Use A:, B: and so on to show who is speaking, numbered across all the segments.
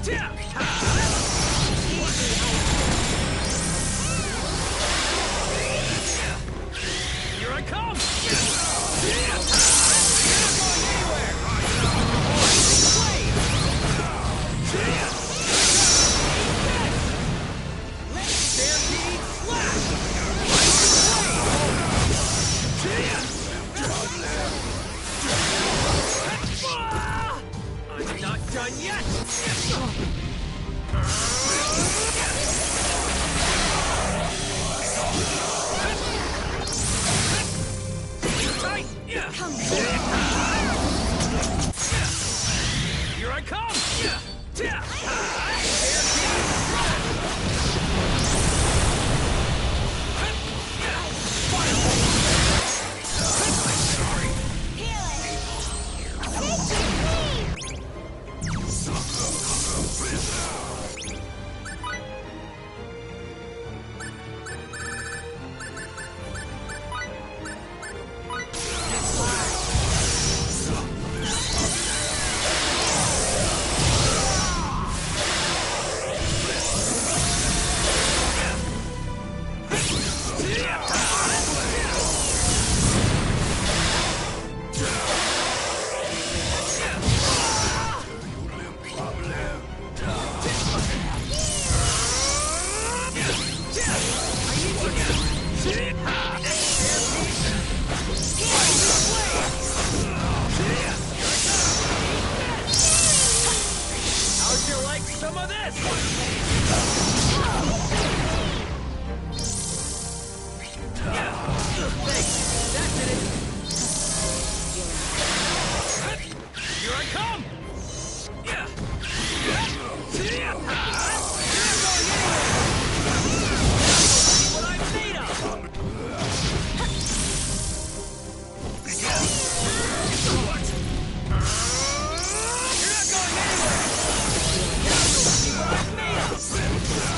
A: Here I come! I'm not done yet! Here I come! How'd you like some of this? Thanks, that did it. Here I come! What I'm made of! You're not going anywhere! See what I'm made of!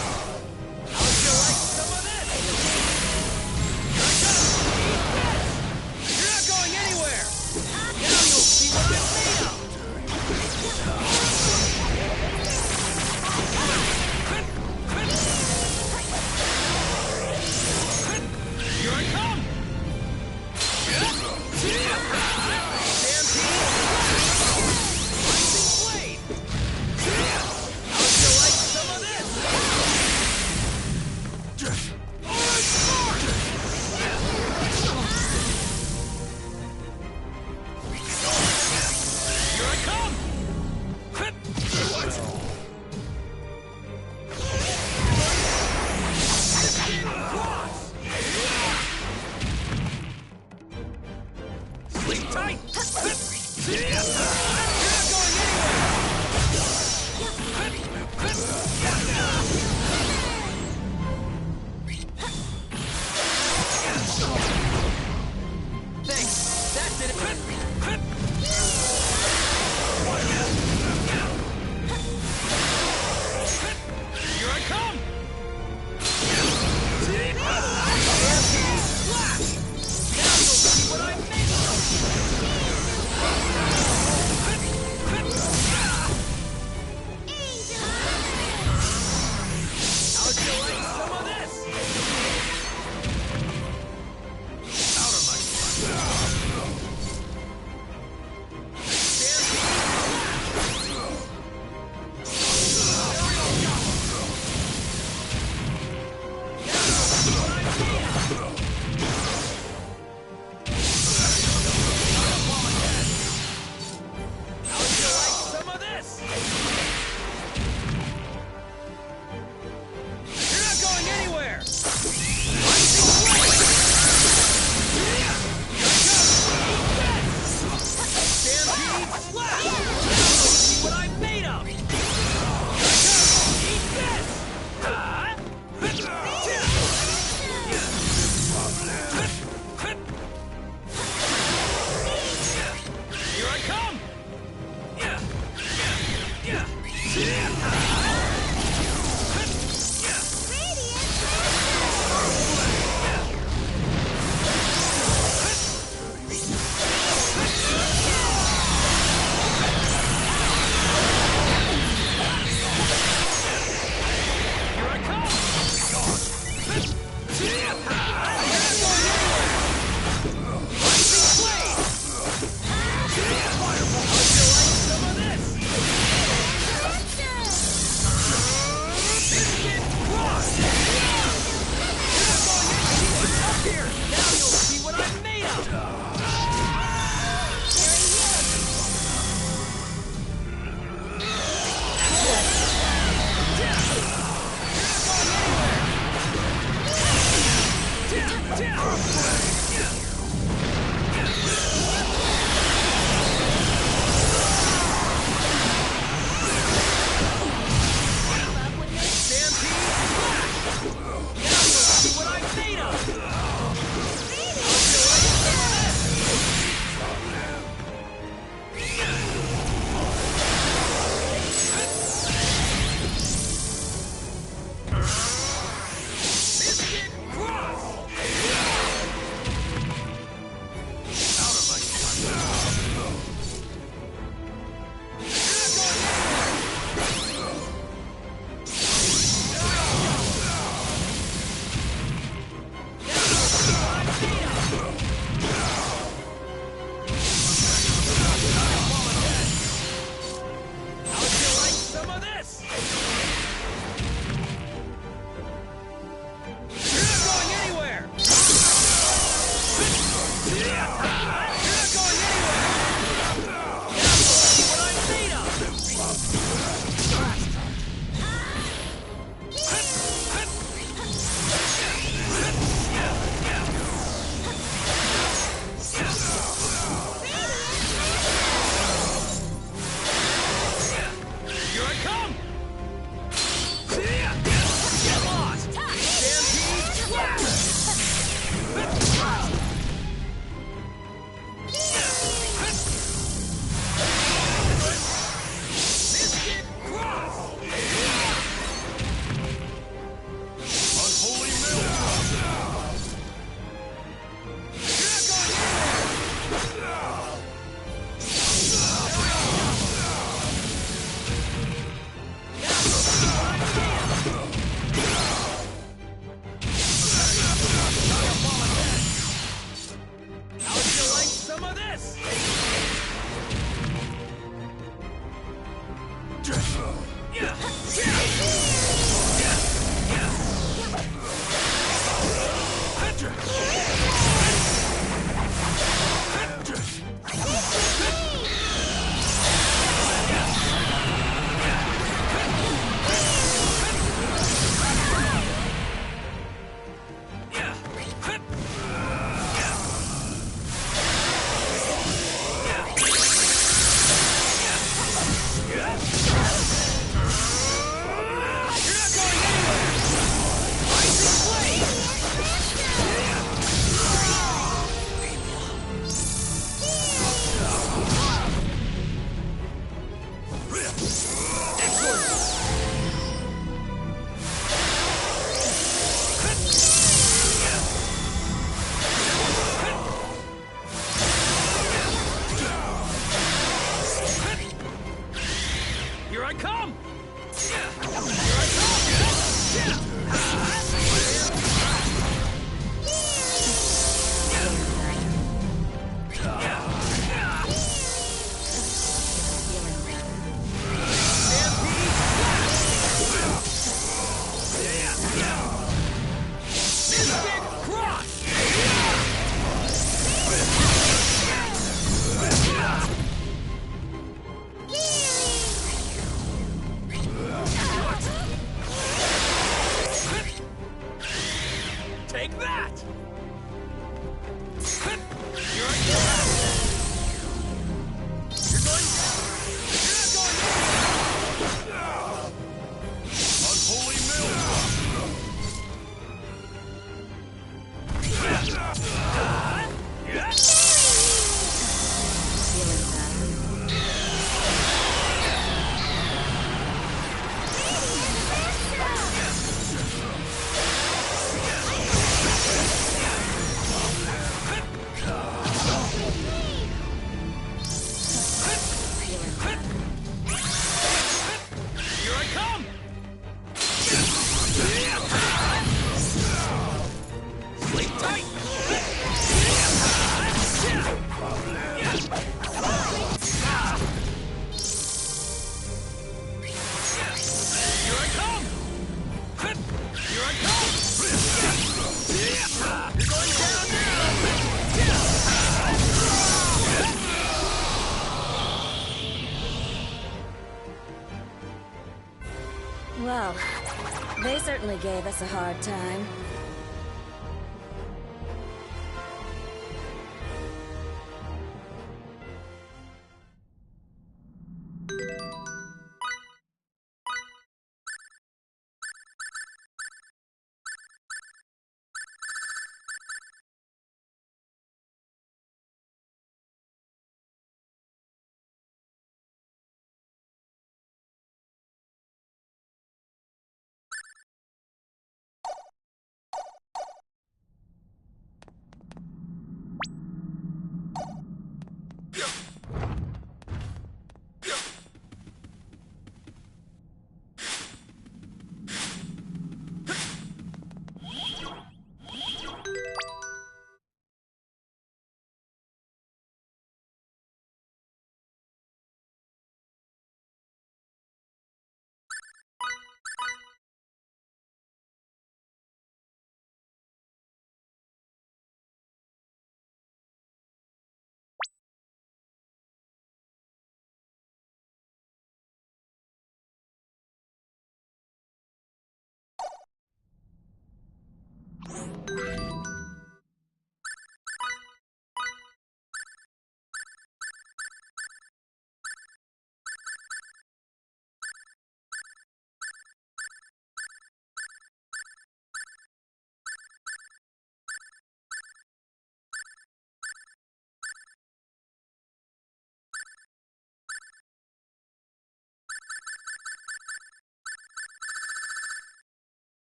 B: Well, they certainly gave us a hard time.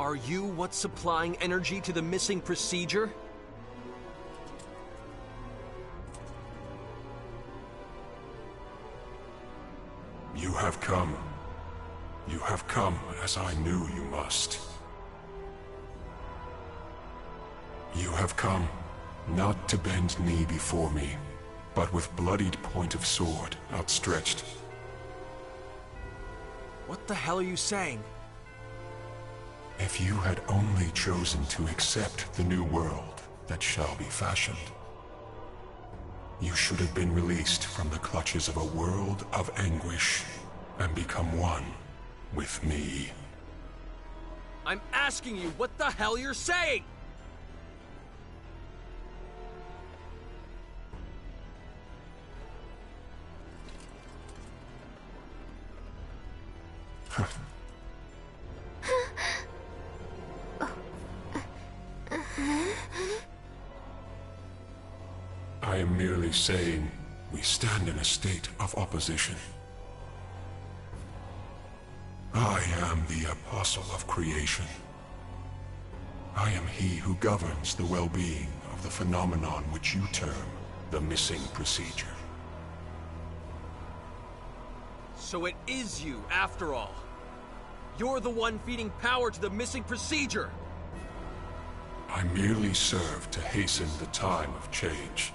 C: Are you what's supplying energy to the missing procedure?
D: You have come. You have come as I knew you must. You have come, not to bend knee before me, but with bloodied point of sword outstretched.
C: What the hell are you saying?
D: If you had only chosen to accept the new world that shall be fashioned, you should have been released from the clutches of a world of anguish and become one with me.
C: I'm asking you what the hell you're saying!
D: am merely saying we stand in a state of opposition. I am the Apostle of Creation. I am he who governs the well-being of the phenomenon which you term the missing procedure.
C: So it is you, after all. You're the one feeding power to the missing procedure.
D: I merely serve to hasten the time of change.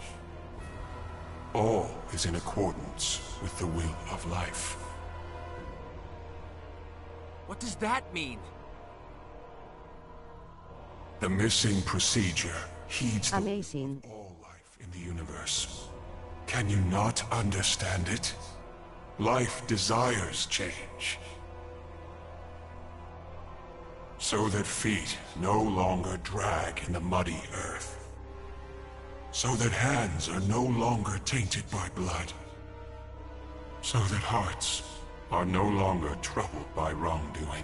D: All is in accordance with the will of life.
C: What does that mean?
D: The missing procedure heeds the
E: Amazing.
D: will of all life in the universe. Can you not understand it? Life desires change. So that feet no longer drag in the muddy earth. So that hands are no longer tainted by blood. So that hearts are no longer troubled by wrongdoing.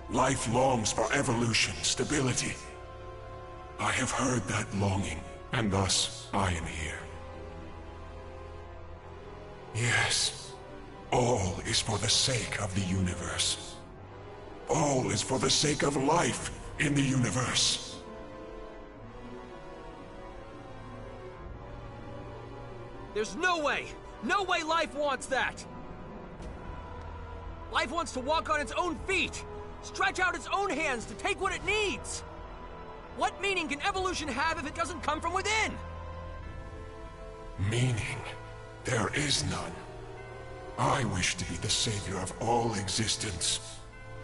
D: Life longs for evolution, stability. I have heard that longing, and thus I am here. Yes, all is for the sake of the universe. All is for the sake of life in the universe.
C: There's no way life wants that! Life wants to walk on its own feet, stretch out its own hands to take what it needs! What meaning can evolution have if it doesn't come from within?
D: Meaning? There is none. I wish to be the savior of all existence,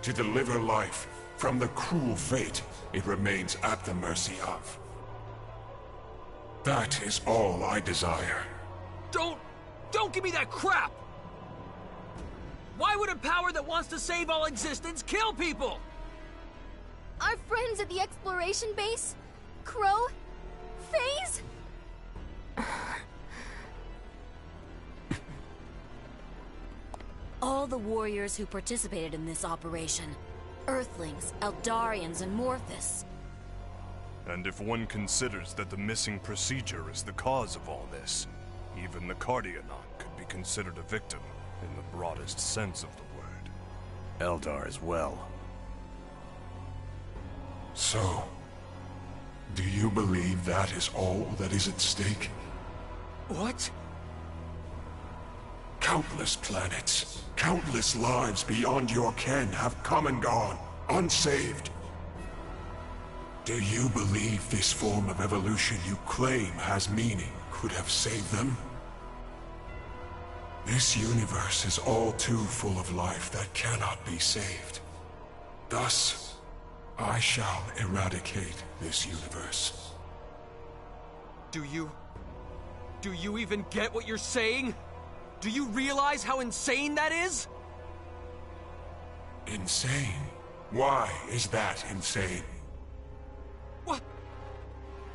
D: to deliver life from the cruel fate it remains at the mercy of. That is all I desire.
C: Don't give me that crap! Why would a power that wants to save all existence kill people?
F: Our friends at the exploration base? Crow? FaZe?
B: All the warriors who participated in this operation. Earthlings, Eldarians, and Morphus.
G: And if one considers that the missing procedure is the cause of all this, even the Cardianon could be considered a victim in the broadest sense of the word.
H: Eldar as well.
D: So, do you believe that is all that is at stake?
C: What?
D: Countless planets, countless lives beyond your ken have come and gone, unsaved. Do you believe this form of evolution you claim has meaning could have saved them? This universe is all too full of life that cannot be saved. Thus, I shall eradicate this universe.
C: Do you even get what you're saying? Do you realize how insane that is?
D: Insane? Why is that insane?
C: What?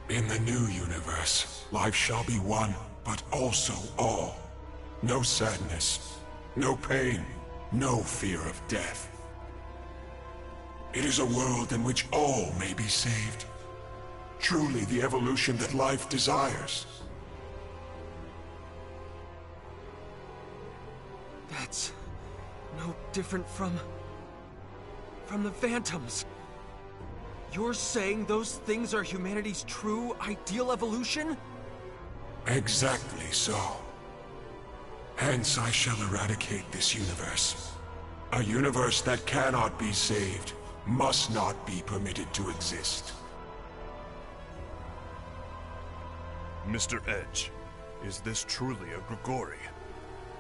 D: In the new universe, life shall be one, but also all. No sadness, no pain, no fear of death. It is a world in which all may be saved. Truly the evolution that life desires.
C: That's no different from the Phantoms. You're saying those things are humanity's true, ideal evolution?
D: Exactly so. Hence I shall eradicate this universe. A universe that cannot be saved, must not be permitted to exist.
G: Mr. Edge, is this truly a Grigori?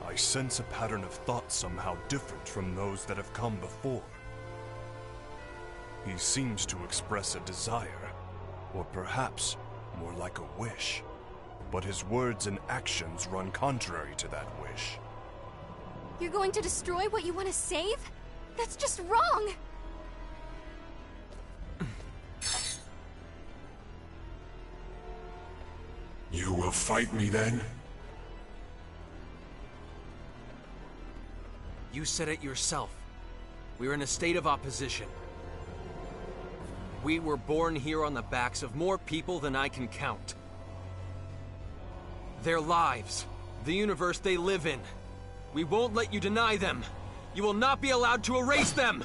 G: I sense a pattern of thought somehow different from those that have come before. He seems to express a desire, or perhaps more like a wish. But his words and actions run contrary to that wish.
F: You're going to destroy what you want to save? That's just wrong!
D: You will fight me then?
C: You said it yourself. We're in a state of opposition. We were born here on the backs of more people than I can count. Their lives. The universe they live in. We won't let you deny them. You will not be allowed to erase them!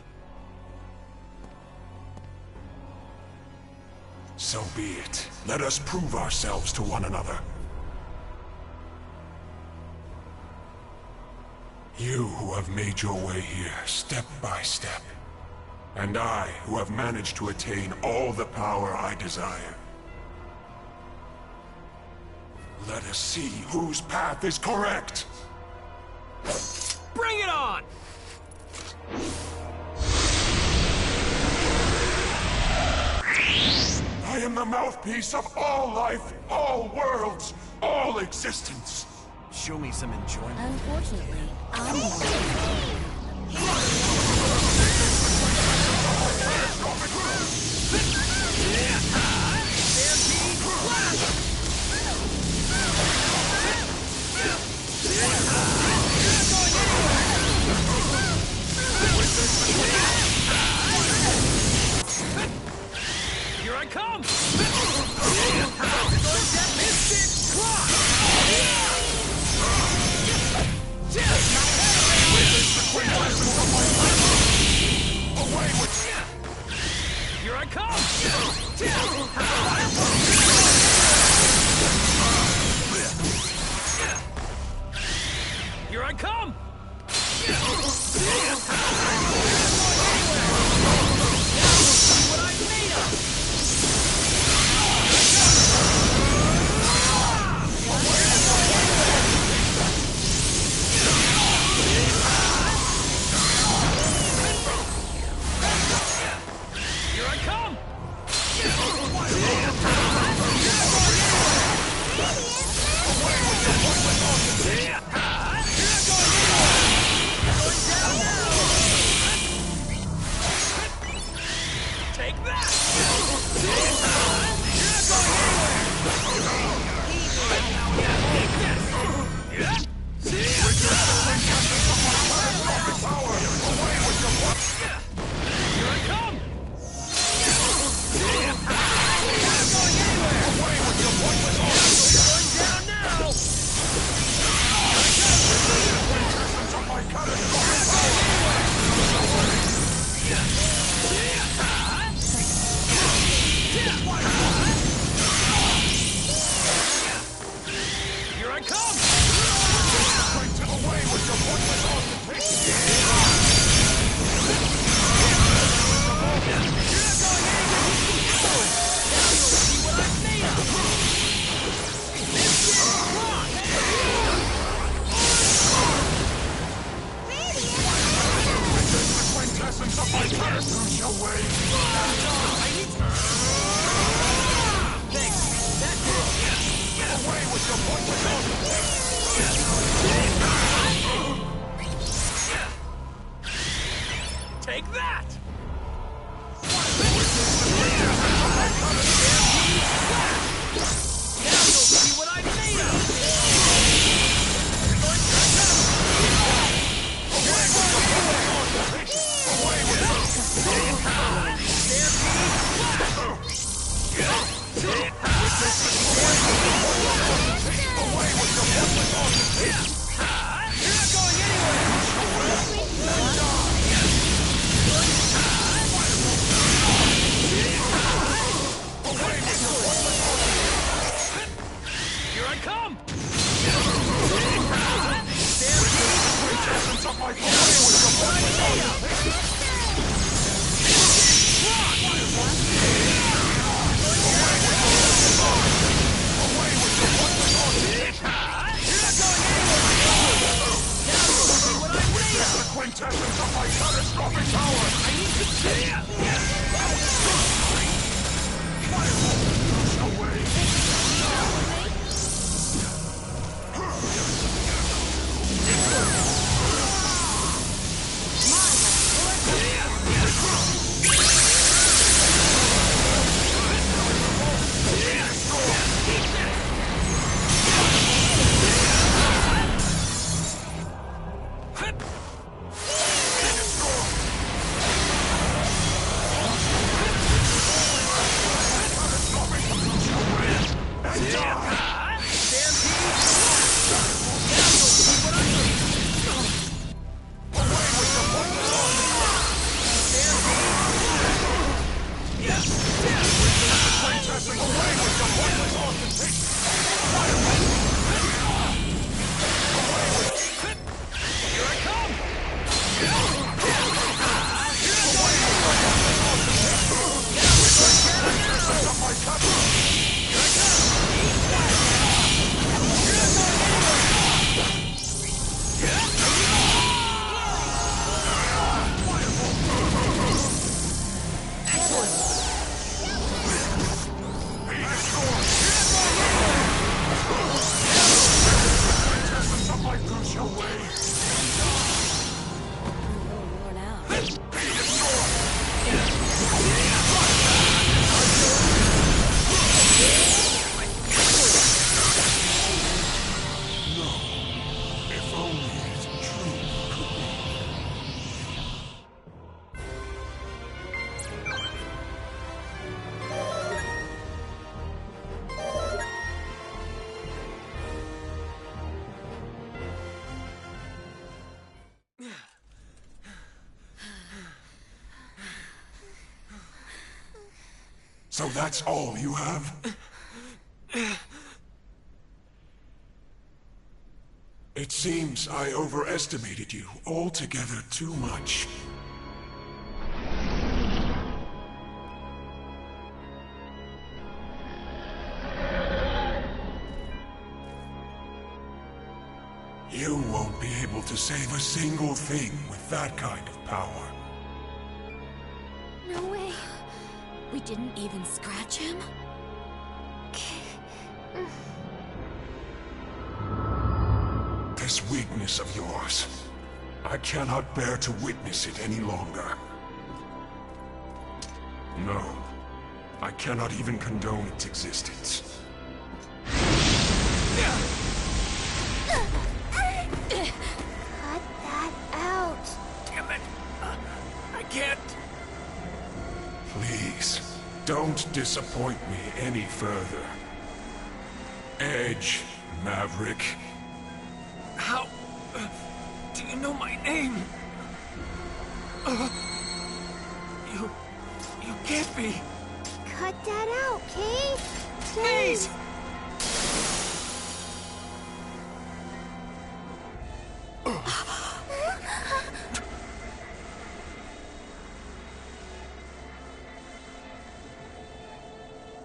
D: So be it. Let us prove ourselves to one another. You who have made your way here, step by step. And I, who have managed to attain all the power I desire. Let us see whose path is correct!
C: Bring it on!
D: I am the mouthpiece of all life, all worlds, all existence.
H: Show me some enjoyment.
B: Unfortunately, I'm the one.
A: Here I come! Mystic Clock!
D: Away with
A: Here I come! Here I come! What I'm made of! Here I come! Take that! Here I come! Going down now! Here I come!
D: away with your pointless quintessence of my character shall wave. Away with your pointless
A: Take that! Now you'll see what I'm made of!
D: away with your pointless So that's all you have? It seems I overestimated you altogether too much. You won't be able to save a single thing with that kind of power.
F: No way.
B: We didn't even scratch him?
D: This weakness of yours, I cannot bear to witness it any longer. No, I cannot even condone its existence.
F: Cut that out.
C: Damn it! I can't.
D: Please, don't disappoint me any further. Edge, Maverick.
C: How do you know my name? You can't be.
F: Cut that out, Kate.
C: Please.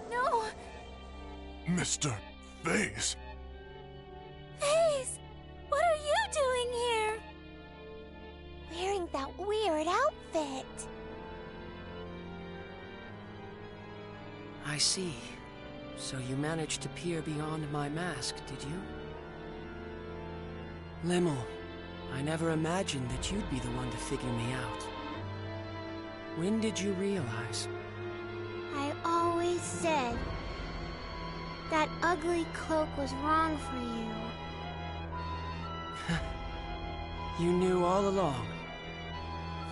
F: No.
G: Mr. Phase.
F: Phase, what are you doing here? Wearing that weird outfit.
C: I see. So you managed to peer beyond my mask, did you? Limmel, I never imagined that you'd be the one to figure me out. When did you realize?
F: I always said that ugly cloak was wrong for you.
C: You knew all along.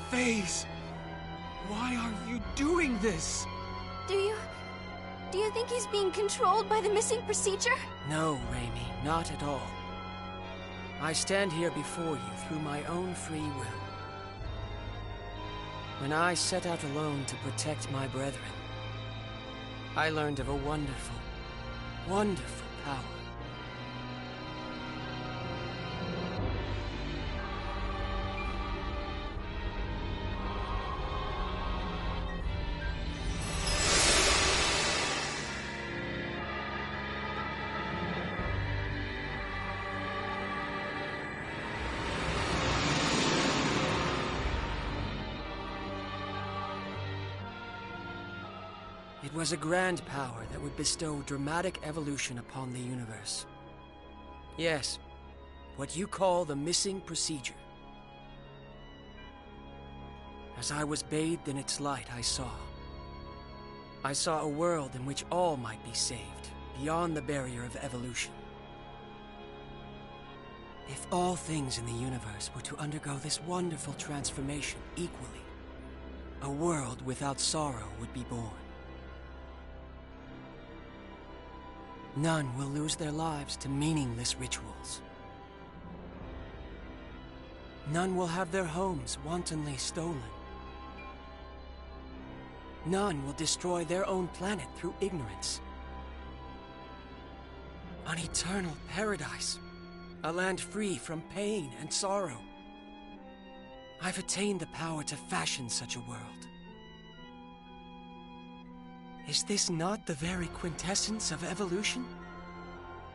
C: Phase! Why are you doing this?
F: Do you think he's being controlled by the missing procedure?
C: No, Raimi, not at all. I stand here before you through my own free will. When I set out alone to protect my brethren, I learned of a wonderful, wonderful power. It was a grand power that would bestow dramatic evolution upon the universe. Yes, what you call the missing procedure. As I was bathed in its light, I saw a world in which all might be saved, beyond the barrier of evolution. If all things in the universe were to undergo this wonderful transformation equally, a world without sorrow would be born. None will lose their lives to meaningless rituals. None will have their homes wantonly stolen. None will destroy their own planet through ignorance. An eternal paradise, a land free from pain and sorrow. I've attained the power to fashion such a world. Is this not the very quintessence of evolution?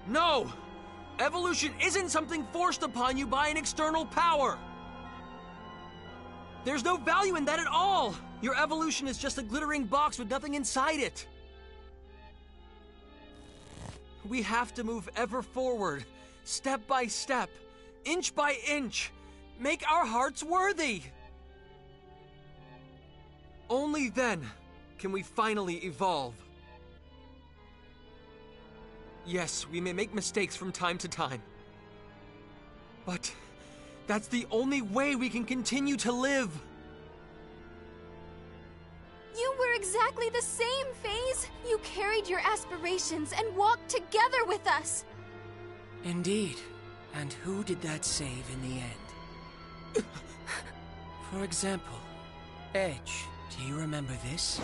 C: No! Evolution isn't something forced upon you by an external power! There's no value in that at all! Your evolution is just a glittering box with nothing inside it! We have to move ever forward, step by step, inch by inch, make our hearts worthy! Only then can we finally evolve. Yes, we may make mistakes from time to time. But that's the only way we can continue to live.
F: You were exactly the same, Phase. You carried your aspirations and walked together with us.
C: Indeed. And who did that save in the end? For example, Edge. Do you remember this?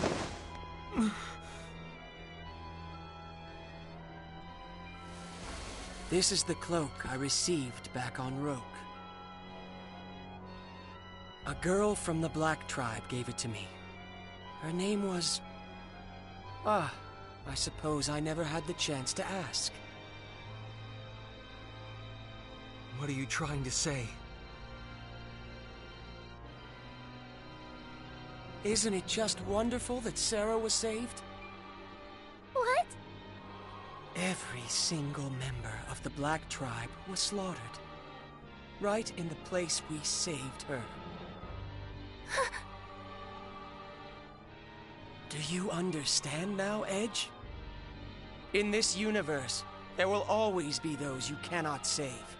C: This is the cloak I received back on Rogue. A girl from the Black Tribe gave it to me. Her name was... I suppose I never had the chance to ask. What are you trying to say? Isn't it just wonderful that Sarah was saved?
F: What?
C: Every single member of the Black Tribe was slaughtered. Right in the place we saved her. Do you understand now, Edge? In this universe, there will always be those you cannot save.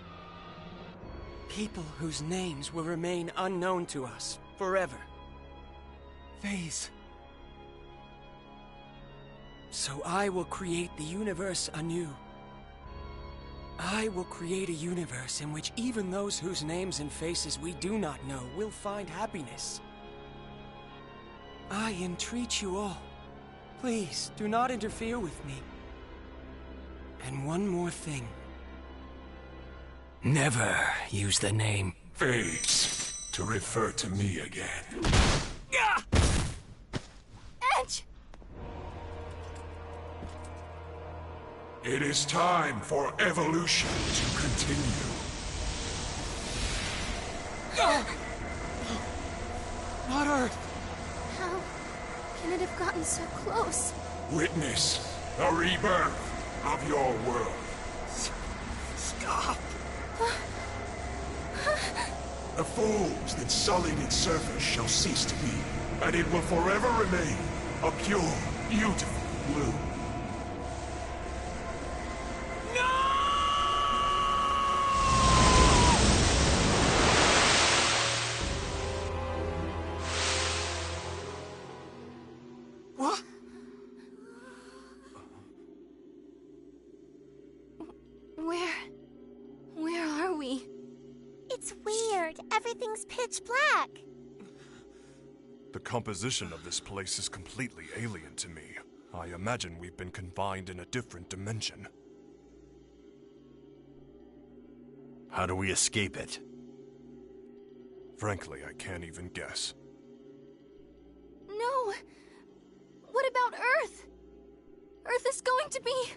C: People whose names will remain unknown to us forever. Phase. So I will create the universe anew. I will create a universe in which even those whose names and faces we do not know will find happiness. I entreat you all. Please, do not interfere with me. And one more thing. Never use the name
D: Phase, to refer to me again.
F: Edge!
D: It is time for evolution to continue.
C: Not Earth!
F: How can it have gotten so close?
D: Witness the rebirth of your world.
C: Stop!
D: The fools that sullied its surface shall cease to be, and it will forever remain a pure, beautiful blue.
C: What?
F: Where are we?
E: It's weird. Everything's pitch black.
G: The composition of this place is completely alien to me. I imagine we've been confined in a different dimension.
H: How do we escape it?
G: Frankly, I can't even guess.
F: No! What about Earth? Earth is going to be...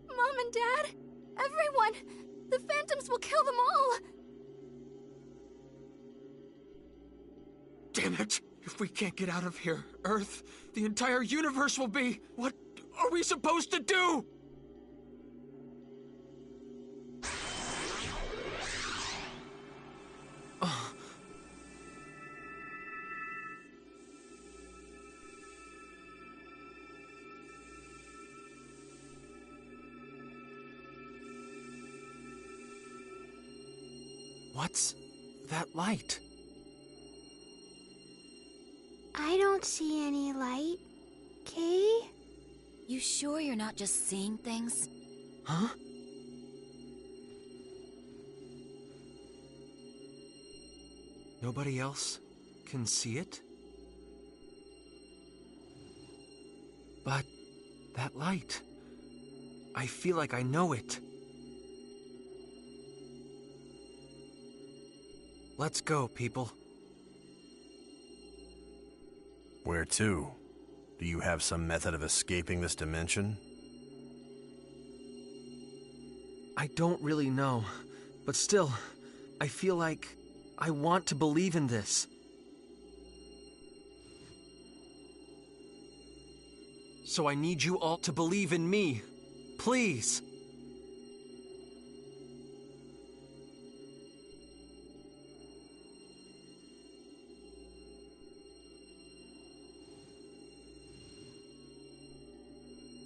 F: Mom and Dad, everyone! The Phantoms will kill them all!
C: Damn it! If we can't get out of here, Earth, the entire universe will be... What are we supposed to do? What's that light?
E: I don't see any light. Kay?
B: You sure you're not just seeing things?
C: Huh? Nobody else can see it? But that light, I feel like I know it. Let's go, people.
H: Where to? Do you have some method of escaping this dimension?
C: I don't really know, but still, I feel like I want to believe in this. So I need you all to believe in me. Please.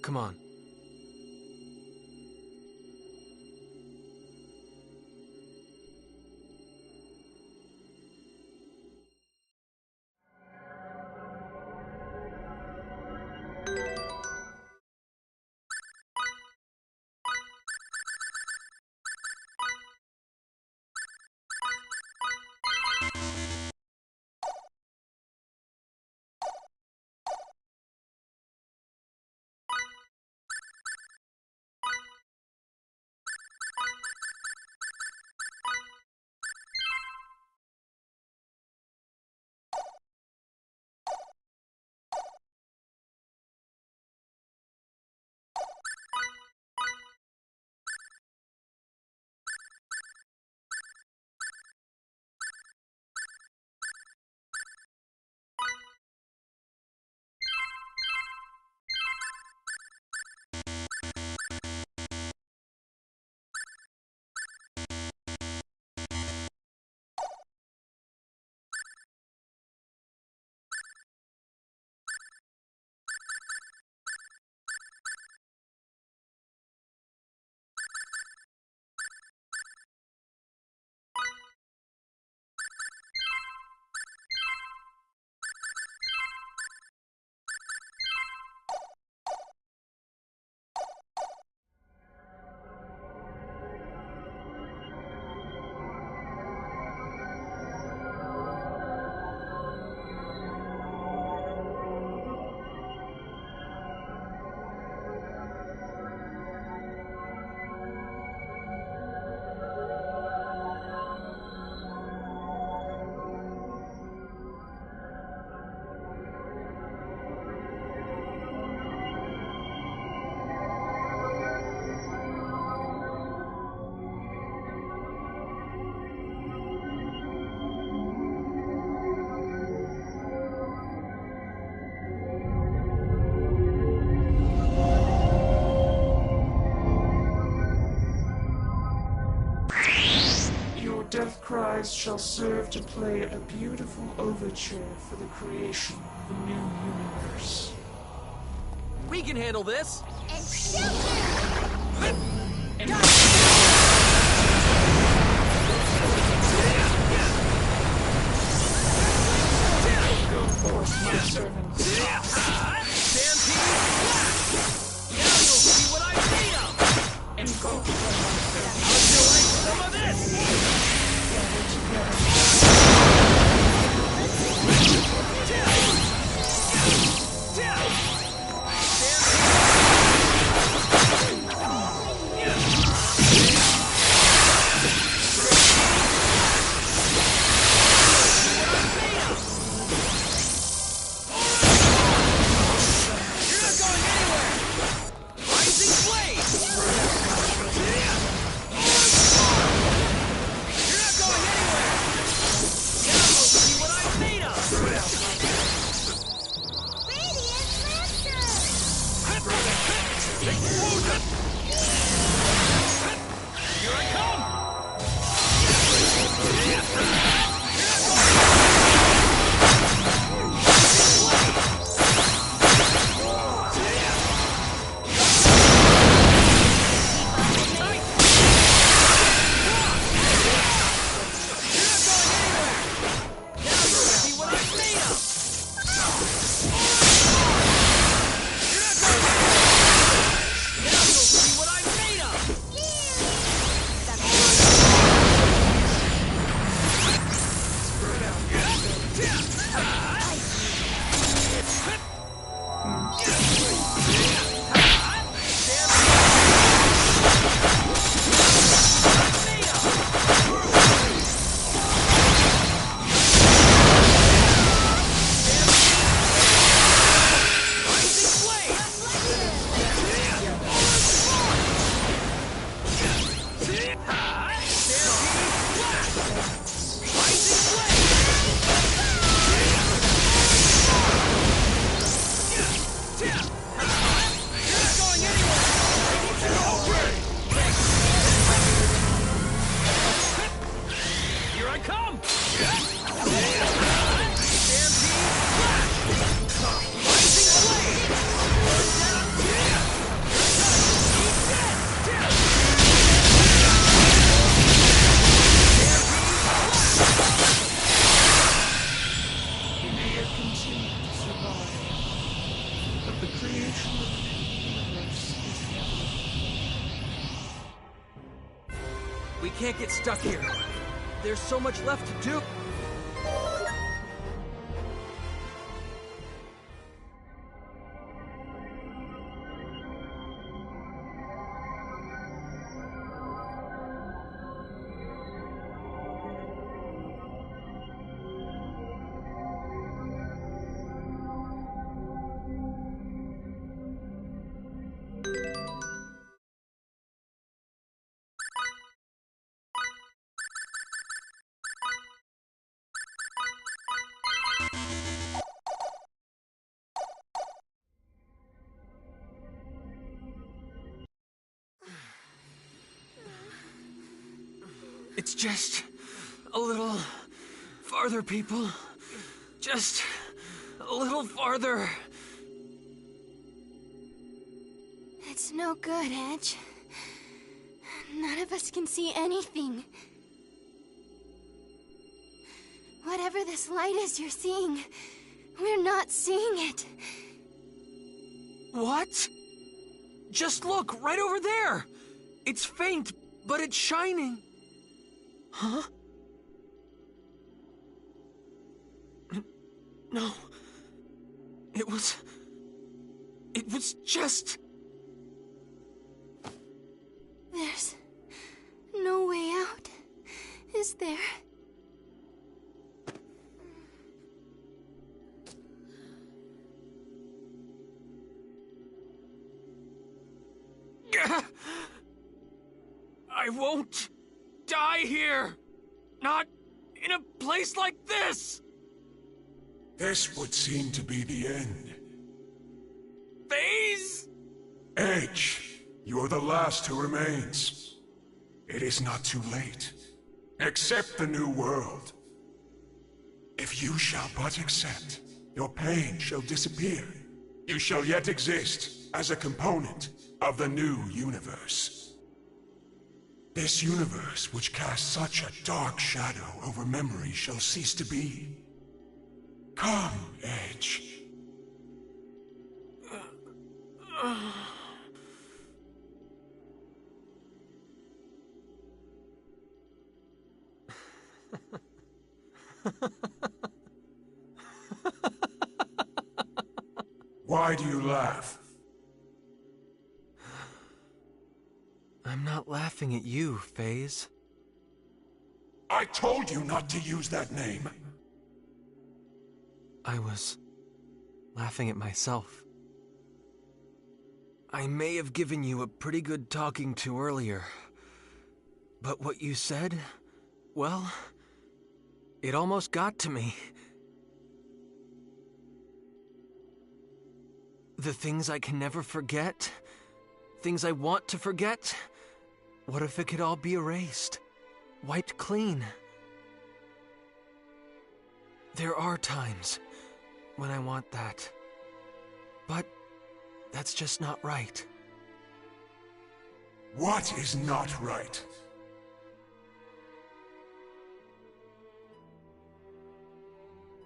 C: Come on.
I: death cries shall serve to play a beautiful overture for the creation of the new universe.
A: We can handle this.
F: And shoot him!
I: Go forth, my servants.
A: Stampede! Now you'll see what I'm made of!
I: And go forth, my servants.
A: How'd you like some of this? We can't get stuck here. There's so much left to do. It's just a little farther, people. Just a little farther.
F: It's no good, Edge. None of us can see anything. Whatever this light is you're seeing, we're not seeing it.
A: What? Just look, right over there! It's faint, but it's shining. Huh? No. It was just...
F: There's no way out, is there?
A: I won't die here! Not in a place like this!
D: This would seem to be the end.
A: Phase?
D: Edge, you're the last who remains. It is not too late. Accept the new world. If you shall but accept, your pain shall disappear. You shall yet exist as a component of the new universe. This universe which casts such a dark shadow over memory shall cease to be. Come, Edge. Why do you laugh?
A: I'm not laughing at you, FaZe.
D: I told you not to use that name.
A: I was laughing at myself. I may have given you a pretty good talking to earlier, but what you said, well, it almost got to me. The things I can never forget, things I want to forget, what if it could all be erased, wiped clean? There are times when I want that, but that's just not right.
D: What is not right?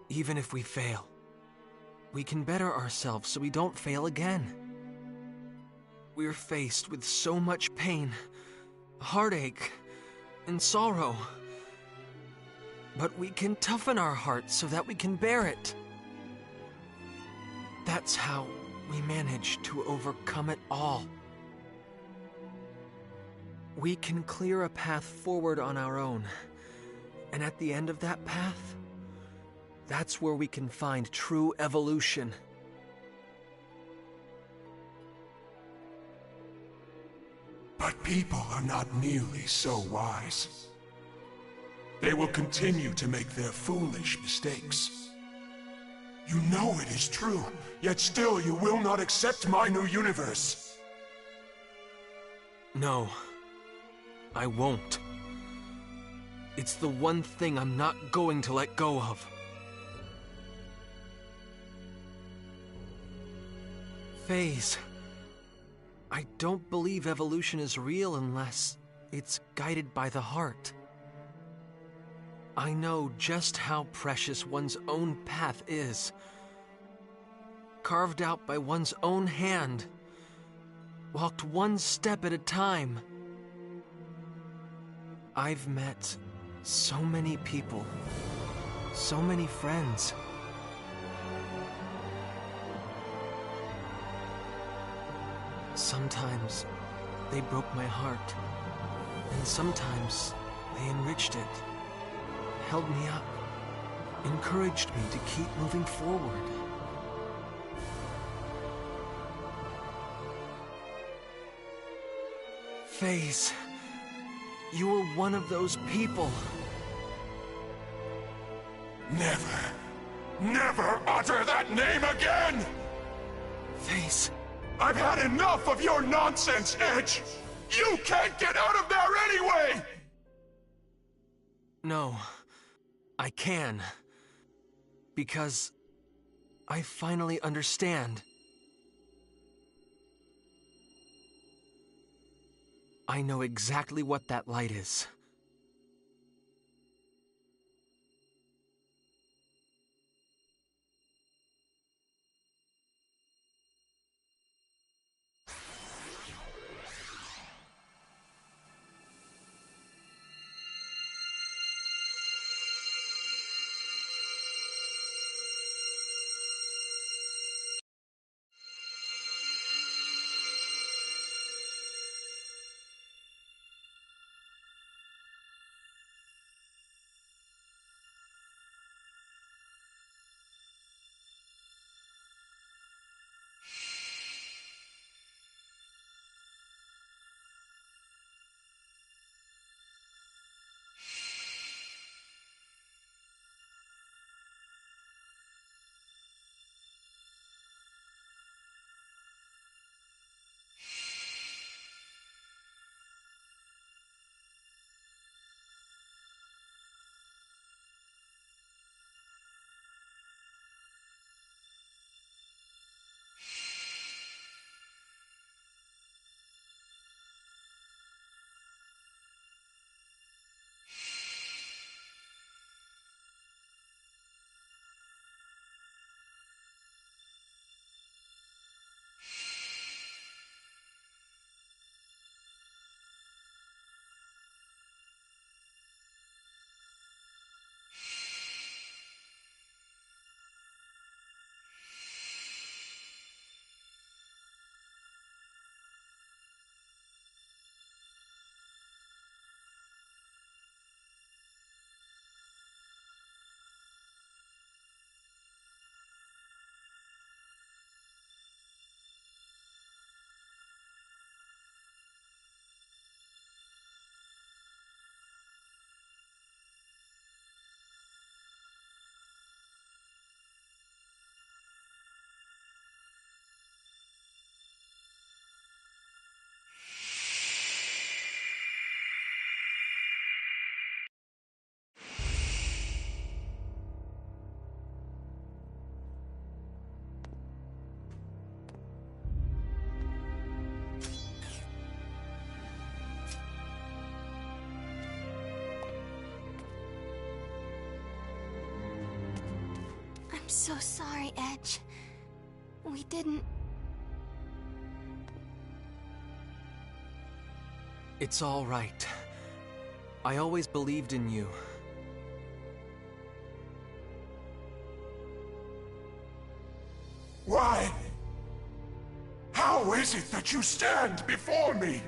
A: Even if we fail, we can better ourselves so we don't fail again. We're faced with so much pain, heartache, and sorrow. But we can toughen our hearts so that we can bear it. That's how we manage to overcome it all. We can clear a path forward on our own, and at the end of that path, that's where we can find true evolution.
D: But people are not nearly so wise. They will continue to make their foolish mistakes. You know it is true, yet still you will not accept my new universe.
A: No, I won't. It's the one thing I'm not going to let go of. FaZe, I don't believe evolution is real unless it's guided by the heart. I know just how precious one's own path is. Carved out by one's own hand. Walked one step at a time. I've met so many people. So many friends. Sometimes they broke my heart. And sometimes they enriched it. Held me up, encouraged me to keep moving forward. FaZe, you were one of those people.
D: Never utter that name again!
A: FaZe.
D: I've had enough of your nonsense, Edge! You can't get out of there anyway!
A: No. I can. Because I finally understand. I know exactly what that light is.
F: so sorry, Edge. We didn't...
A: It's all right. I always believed in you.
D: Why? How is it that you stand before me?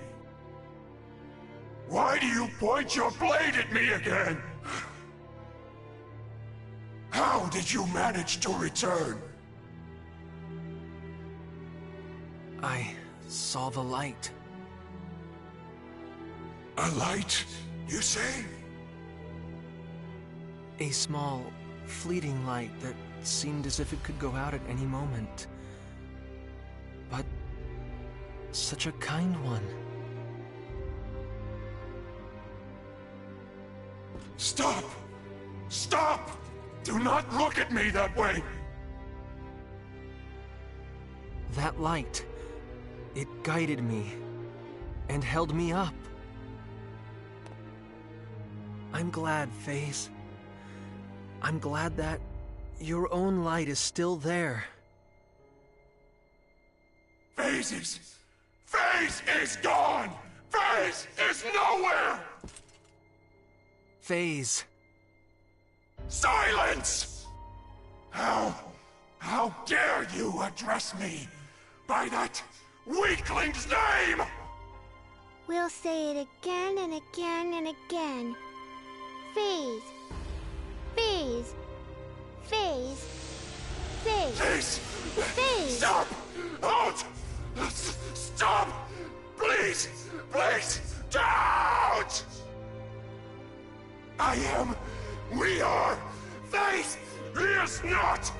D: Why do you point your blade at me again? How did you manage to return?
A: I saw the light.
D: A light, you say?
A: A small, fleeting light that seemed as if it could go out at any moment. But such a kind one.
D: Stop! Stop! Do not look at me that way!
A: That light, it guided me and held me up. I'm glad, FaZe. I'm glad that your own light is still there.
D: FaZe is gone! FaZe is nowhere!
A: FaZe.
D: Silence! How dare you address me by that weakling's name?
E: We'll say it again and again and again. FaZe. FaZe. FaZe. FaZe.
D: FaZe!
E: FaZe.
D: Stop! Halt! Stop! Please! Please! Don't! We are! FaZe is not!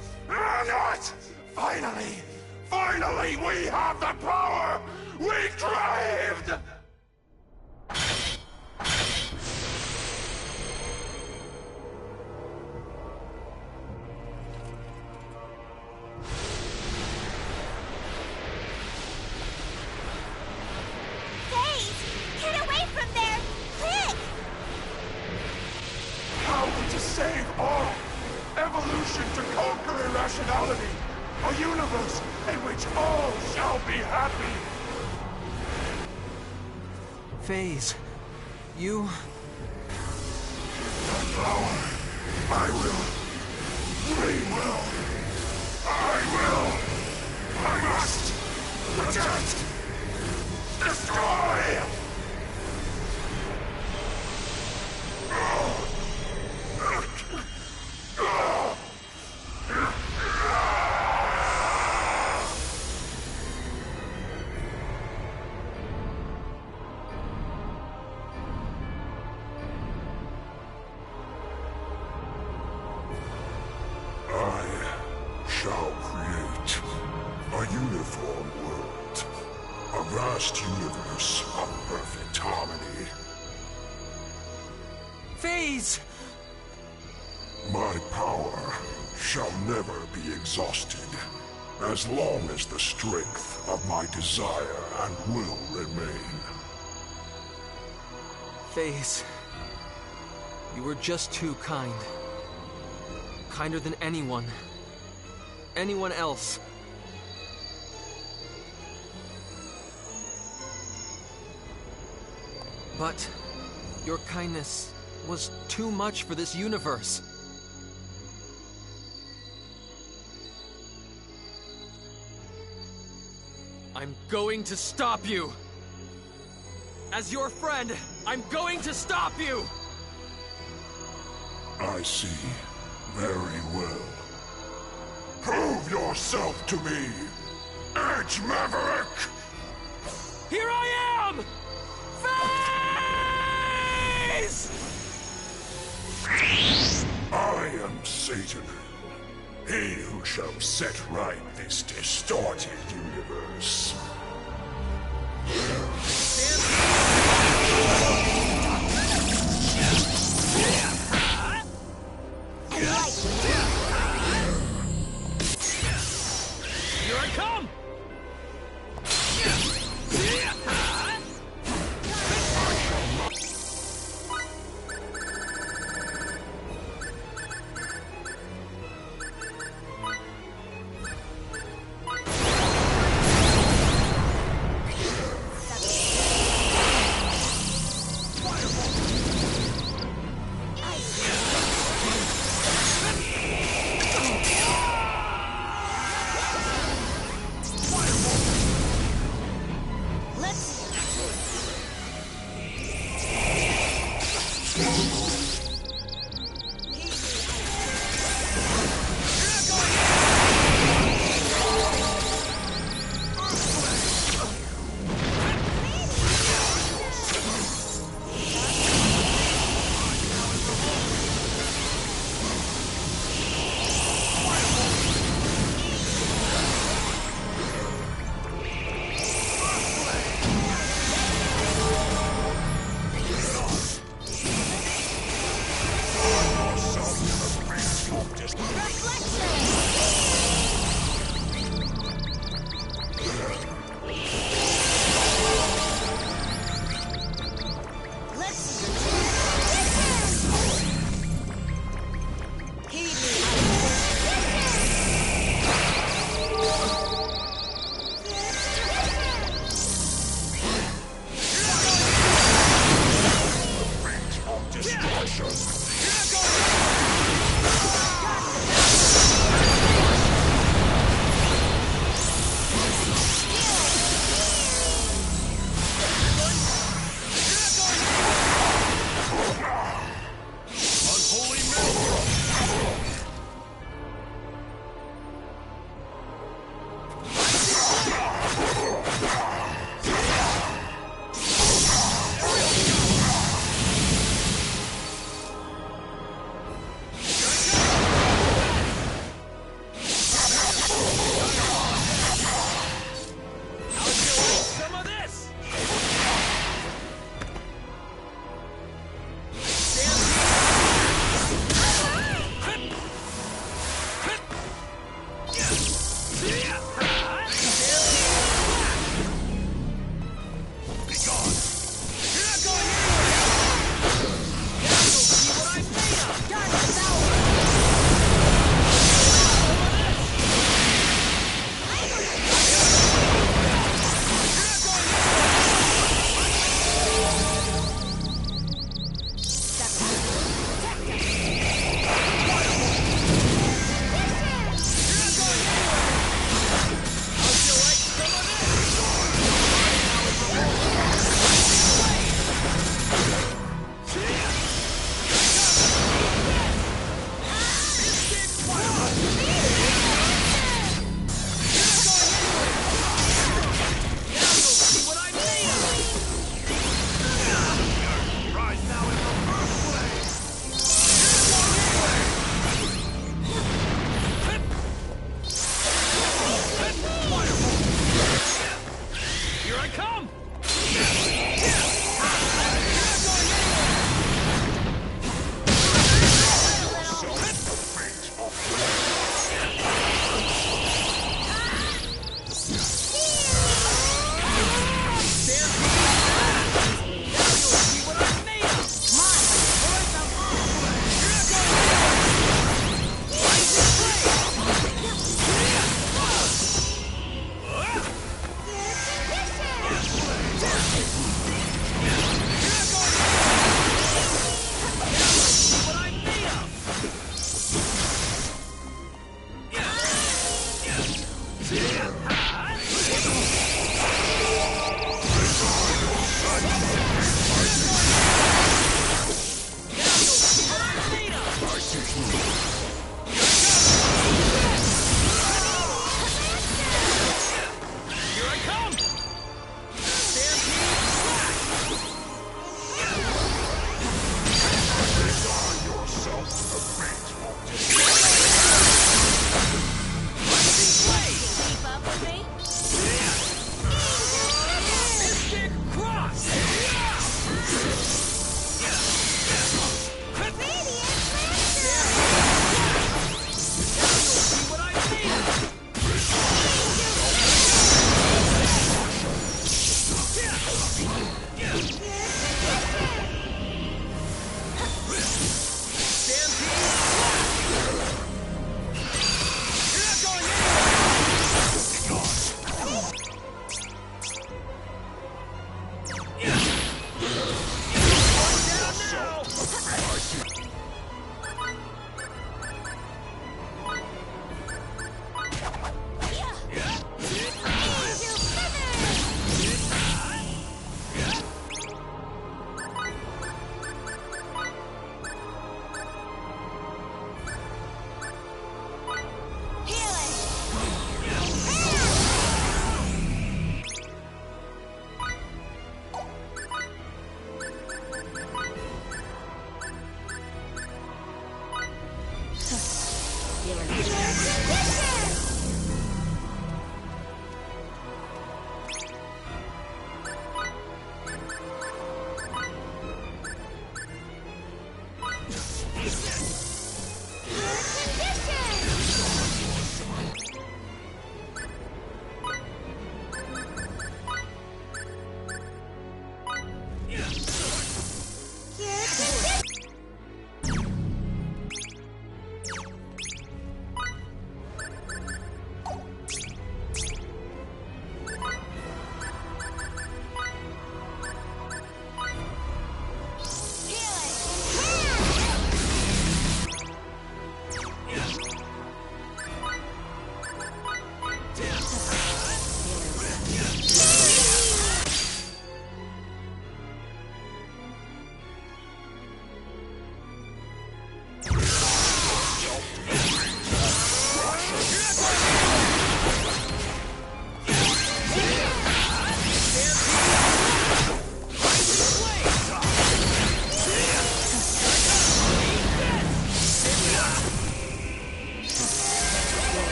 D: Finally, we have the power we craved!
E: FaZe! Get away from there! Quick!
D: How to save all! Evolution to conquer irrationality! A universe in which all shall be happy!
A: FaZe, you...
D: The power! I must protect! Destroy! Shall create a uniform world, a vast universe of perfect harmony.
A: FaZe!
D: My power shall never be exhausted, as long as the strength of my desire and will remain.
A: FaZe, you were just too kind. Kinder than anyone else. But your kindness was too much for this universe. I'm going to stop you. As your friend, I'm going to stop you!
D: I see. Very well. Prove yourself to me, Edge Maverick!
A: Here I am! FaZe!
D: I am Satan, he who shall set right this distorted universe.
A: Here I come!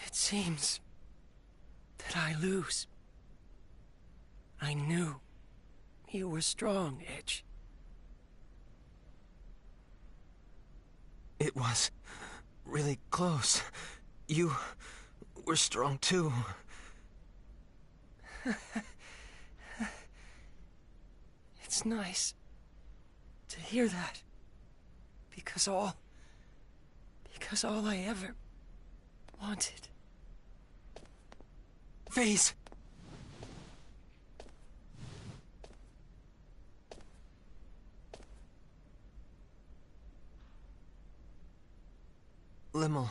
C: It seems that I lose. I knew you were strong, Edge.
A: It was really close. You were strong too.
C: It's nice to hear that. Because all I ever wanted.
A: Phase! Limmel.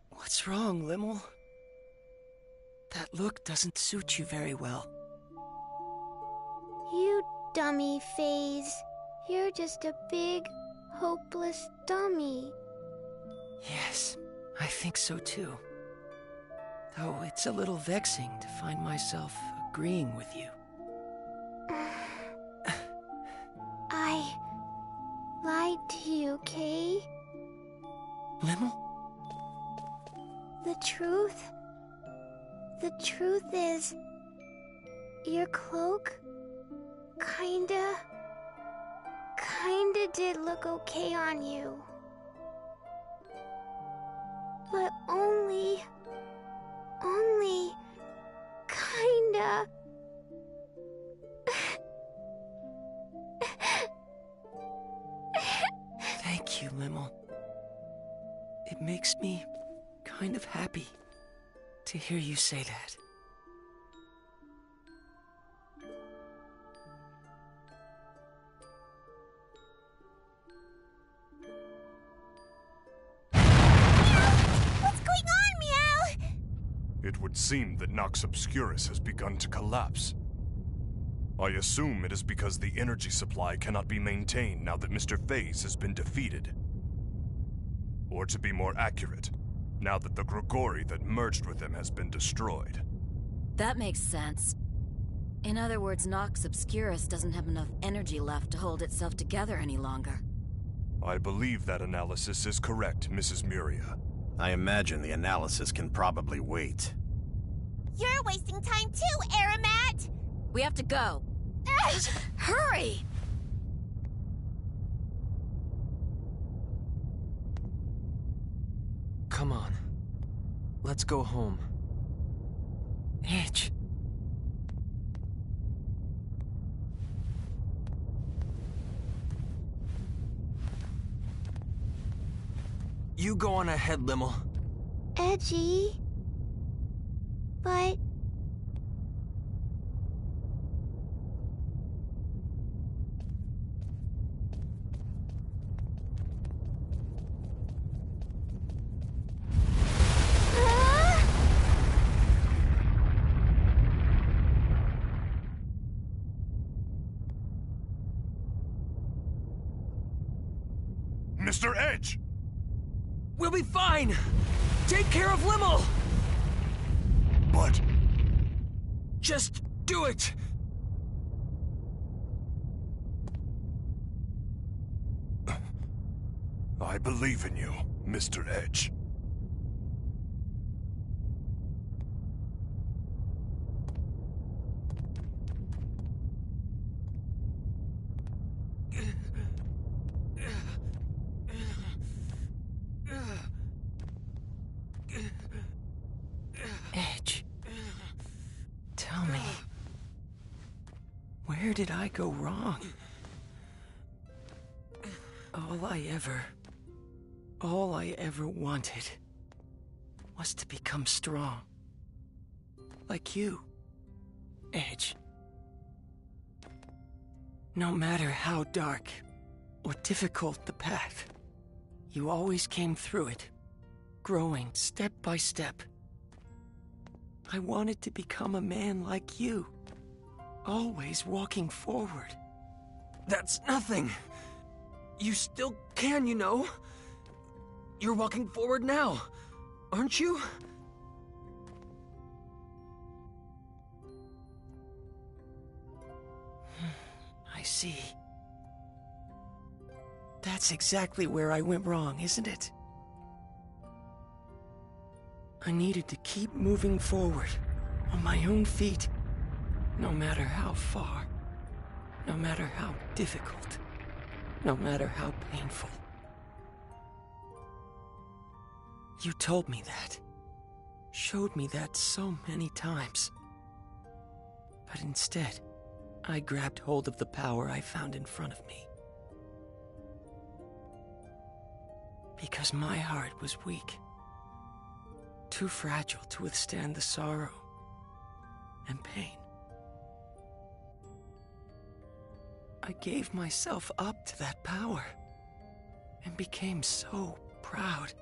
C: What's wrong, Limmel? That look doesn't suit you very well.
E: You dummy, Phase. You're just a big, hopeless dummy.
C: Yes, I think so too. Though it's a little vexing to find myself agreeing with you.
E: I lied to you, Kay.
C: Limmel?
E: The truth is, your cloak kinda did look okay on you. But only kinda.
C: Thank you, Limmel. It makes me kind of happy to hear you say that.
E: What's going on, Meow?
G: It would seem that Nox Obscurus has begun to collapse. I assume it is because the energy supply cannot be maintained now that Mr. Phase has been defeated. Or to be more accurate, now that the Grigori that merged with him has been destroyed.
B: That makes sense. In other words, Nox Obscurus doesn't have enough energy left to hold itself together any longer.
G: I believe that analysis is correct, Mrs. Muria.
H: I imagine the analysis can probably wait.
E: You're wasting time too, Aramat!
B: We have to go. Hurry!
A: Come on. Let's go home.
C: Edge.
A: You go on ahead, Limmel.
E: Edgy. But...
G: Mr. Edge!
A: We'll be fine! Take care of Limmel!
G: But...
A: Just do it!
G: I believe in you, Mr. Edge.
C: Edge. Tell me. Where did I go wrong? All I ever wanted was to become strong. Like you, Edge. No matter how dark or difficult the path, you always came through it, growing step by step. I wanted to become a man like you, always walking forward.
A: That's nothing. You still can, you know. You're walking forward now, aren't you?
C: I see. That's exactly where I went wrong, isn't it? I needed to keep moving forward, on my own feet, no matter how far, no matter how difficult, no matter how painful. You told me that, showed me that so many times. But instead, I grabbed hold of the power I found in front of me. Because my heart was weak, too fragile to withstand the sorrow and pain. I gave myself up to that power and became so proud.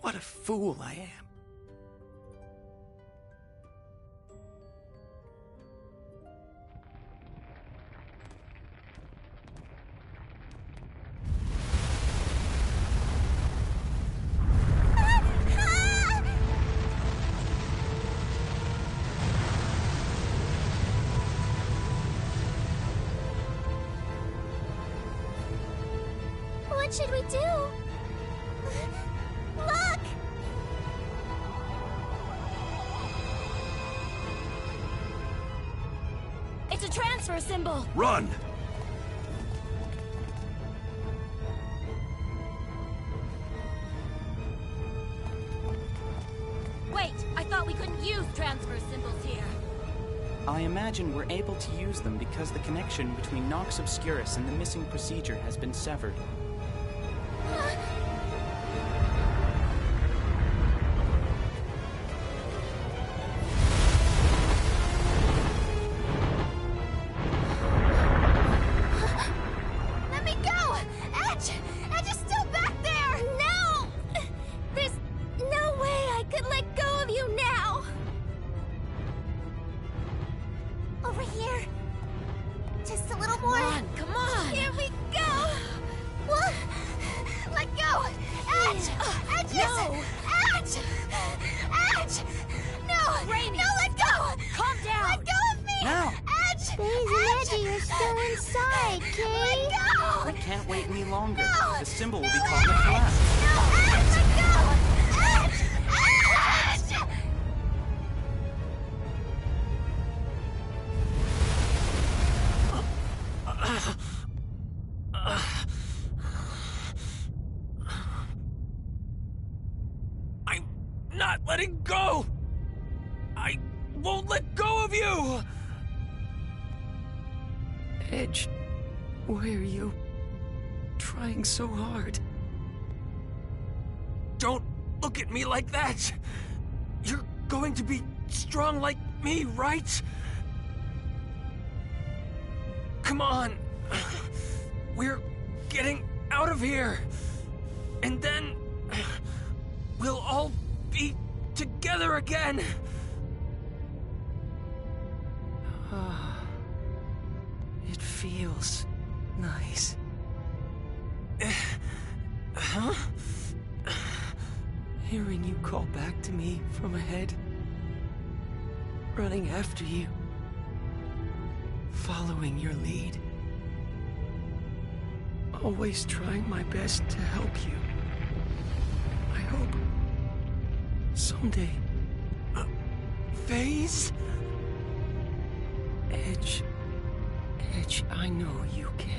C: What a fool I am.
E: What should we do? Look!
B: It's a transfer symbol!
H: Run!
B: Wait, I thought we couldn't use transfer symbols here.
J: I imagine we're able to use them because the connection between Nox Obscurus and the missing procedure has been severed.
E: Let me go! Edge! Edge is still back there! No! There's no way I could let go of you now! Over here. Just a little more.
B: Come on!
E: Here we go! What? Let go! Edge! Edge!
B: No!
E: Edge! Edge! No!
B: Rainy,
E: No, let go!
B: Calm down!
E: Let go of me!
J: Now!
E: Edge!
K: Daisy, Edgy, you're still inside, Kay.
E: Let go!
J: We can't wait any longer.
E: No!
J: The symbol will
E: No,
J: be causing a
E: Edge!
J: collapse.
E: No, Edge! Let go! Edge! Edge!
C: I'm not letting go! I won't let go of you! Edge, why are you trying so hard?
A: Don't look at me like that! You're going to be strong like me, right? Come on! We're getting out of here! And then we'll all be together again!
C: It feels nice.
A: Huh?
C: Hearing you call back to me from ahead. Running after you. Following your lead. Always trying my best to help you. I hope someday.
A: Phase?
C: Edge, I know you can.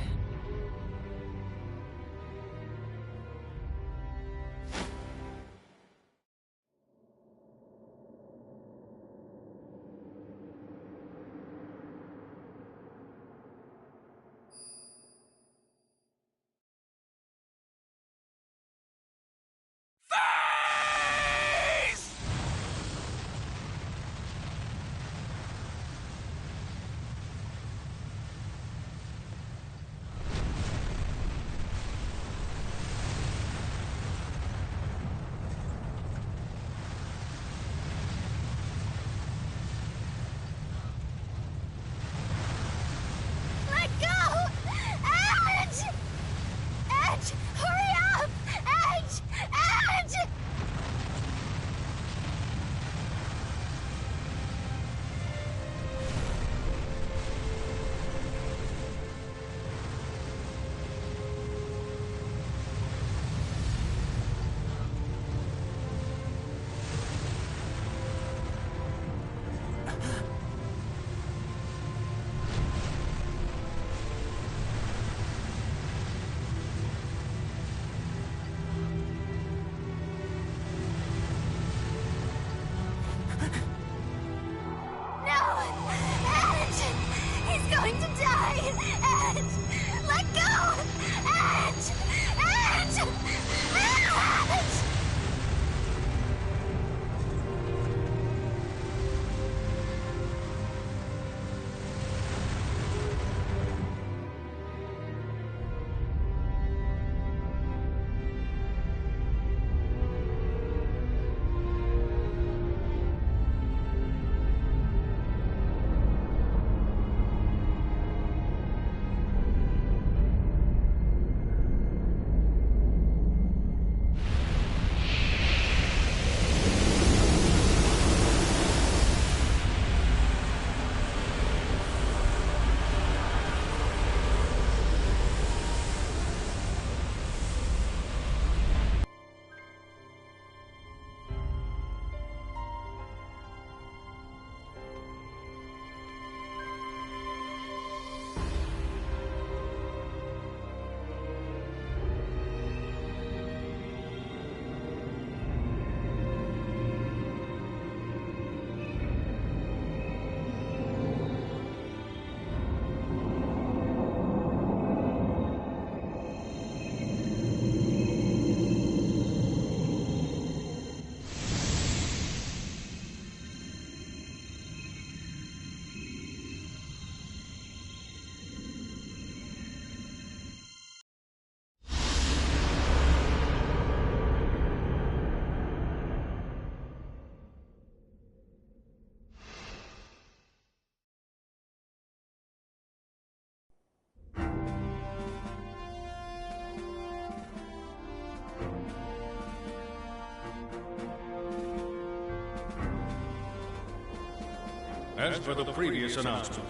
L: As for the previous announcement,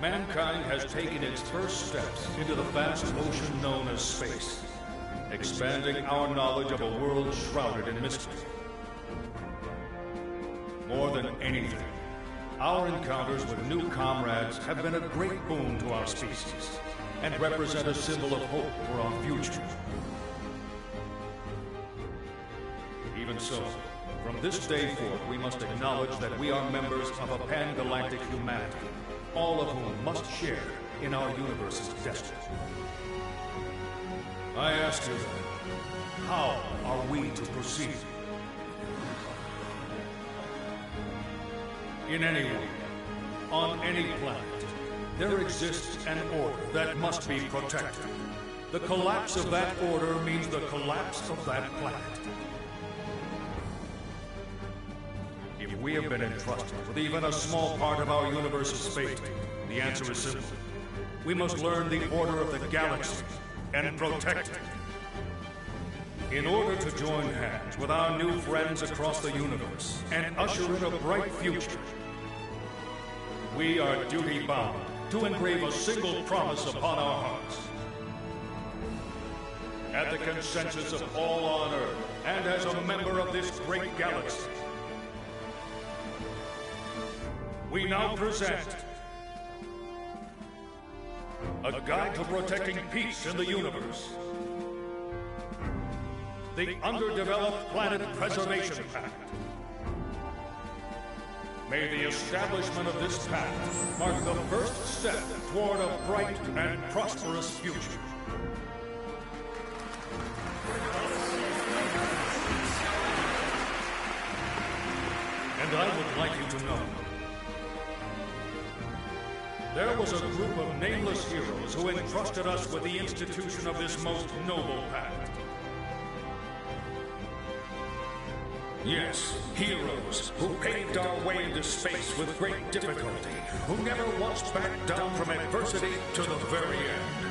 L: mankind has taken its first steps into the vast ocean known as space, expanding our knowledge of a world shrouded in mystery. More than anything, our encounters with new comrades have been a great boon to our species and represent a symbol of hope for our future. Even so, from this day forth, we must acknowledge that we are members of a pan-galactic humanity, all of whom must share in our universe's destiny. I ask you then, how are we to proceed? In any way, on any planet, there exists an order that must be protected. The collapse of that order means the collapse of that planet. If we have been entrusted with even a small part of our universe's fate, the answer is simple. We must learn the order of the galaxy and protect it. In order to join hands with our new friends across the universe and usher in a bright future, we are duty-bound to engrave a single promise upon our hearts. At the consensus of all on Earth, and as a member of this great galaxy, we now present a guide to protecting peace in the universe. The Underdeveloped Planet Preservation Pact. May the establishment of this pact mark the first step toward a bright and prosperous future. And I would like you to know, there was a group of nameless heroes who entrusted us with the institution of this most noble pact. Yes, heroes who paved our way into space with great difficulty, who never once backed down from adversity to the very end.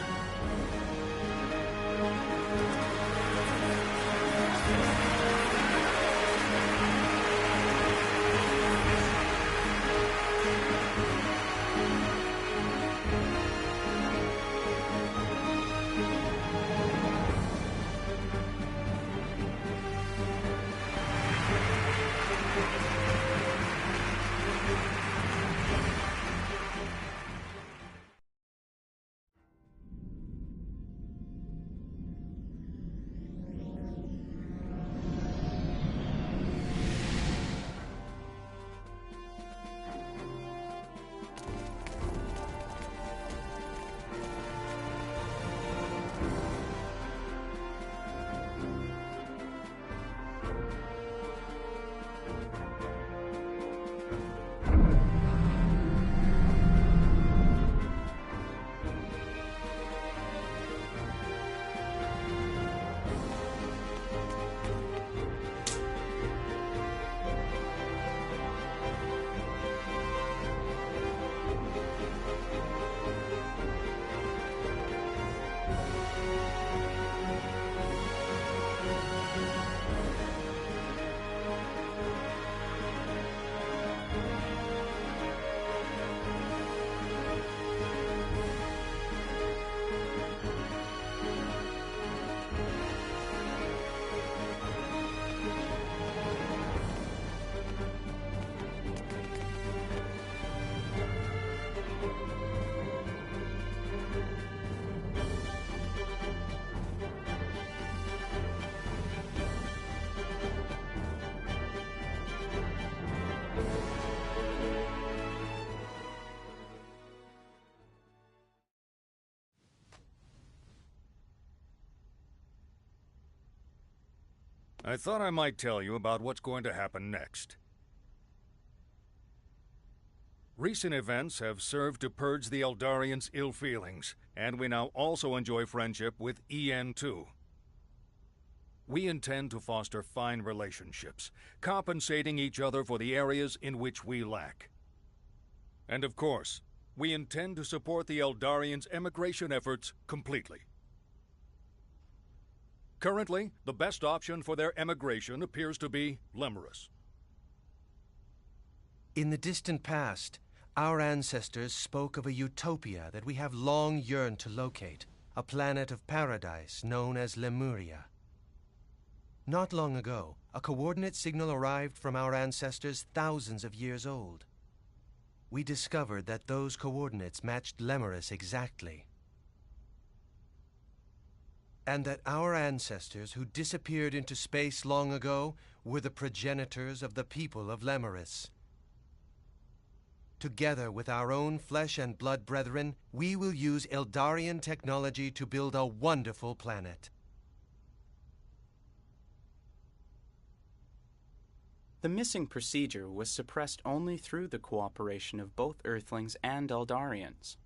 L: I thought I might tell you about what's going to happen next. Recent events have served to purge the Eldarians' ill feelings, and we now also enjoy friendship with EN2. We intend to foster fine relationships, compensating each other for the areas in which we lack. And of course, we intend to support the Eldarians' emigration efforts completely. Currently, the best option for their emigration appears to be Lemurus.
M: In the distant past, our ancestors spoke of a utopia that we have long yearned to locate, a planet of paradise known as Lemuria. Not long ago, a coordinate signal arrived from our ancestors thousands of years old. We discovered that those coordinates matched Lemurus exactly. And that our ancestors who disappeared into space long ago were the progenitors of the people of Lemurus. Together with our own flesh and blood brethren, we will use Eldarian technology to build a wonderful planet.
J: The missing procedure was suppressed only through the cooperation of both Earthlings and Eldarians.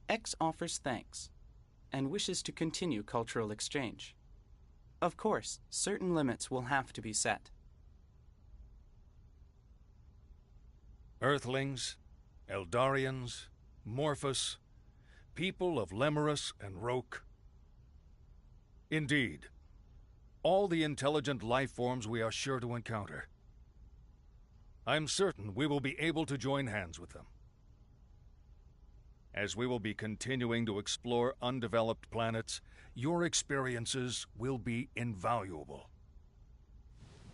J: X offers thanks, and wishes to continue cultural exchange. Of course, certain limits will have to be set.
L: Earthlings, Eldarians, Morphus, people of Lemurus and Roke. Indeed, all the intelligent life forms we are sure to encounter. I'm certain we will be able to join hands with them. As we will be continuing to explore undeveloped planets, your experiences will be invaluable.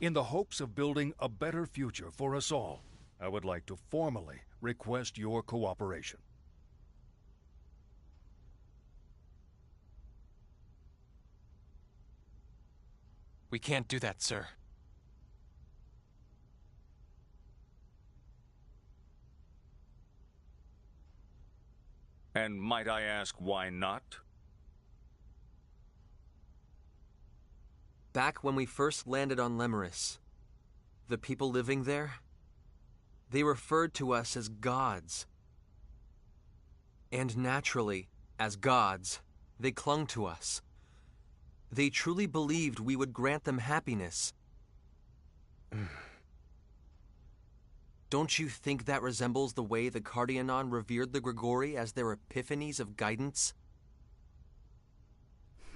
L: In the hopes of building a better future for us all, I would like to formally request your cooperation.
A: We can't do that, sir.
N: And might I ask why not?
A: Back when we first landed on Lemurus, the people living there, they referred to us as gods. And naturally, as gods, they clung to us. They truly believed we would grant them happiness. Don't you think that resembles the way the Cardianon revered the Grigori as their epiphanies of guidance?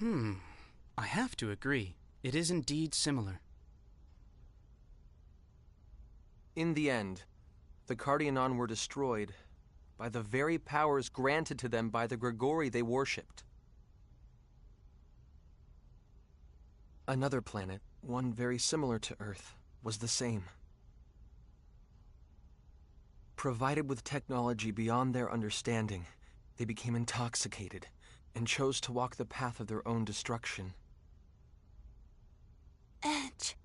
J: I have to agree. It is indeed similar.
A: In the end, the Cardianon were destroyed by the very powers granted to them by the Grigori they worshipped. Another planet, one very similar to Earth, was the same. Provided with technology beyond their understanding, they became intoxicated and chose to walk the path of their own destruction.
E: Edge.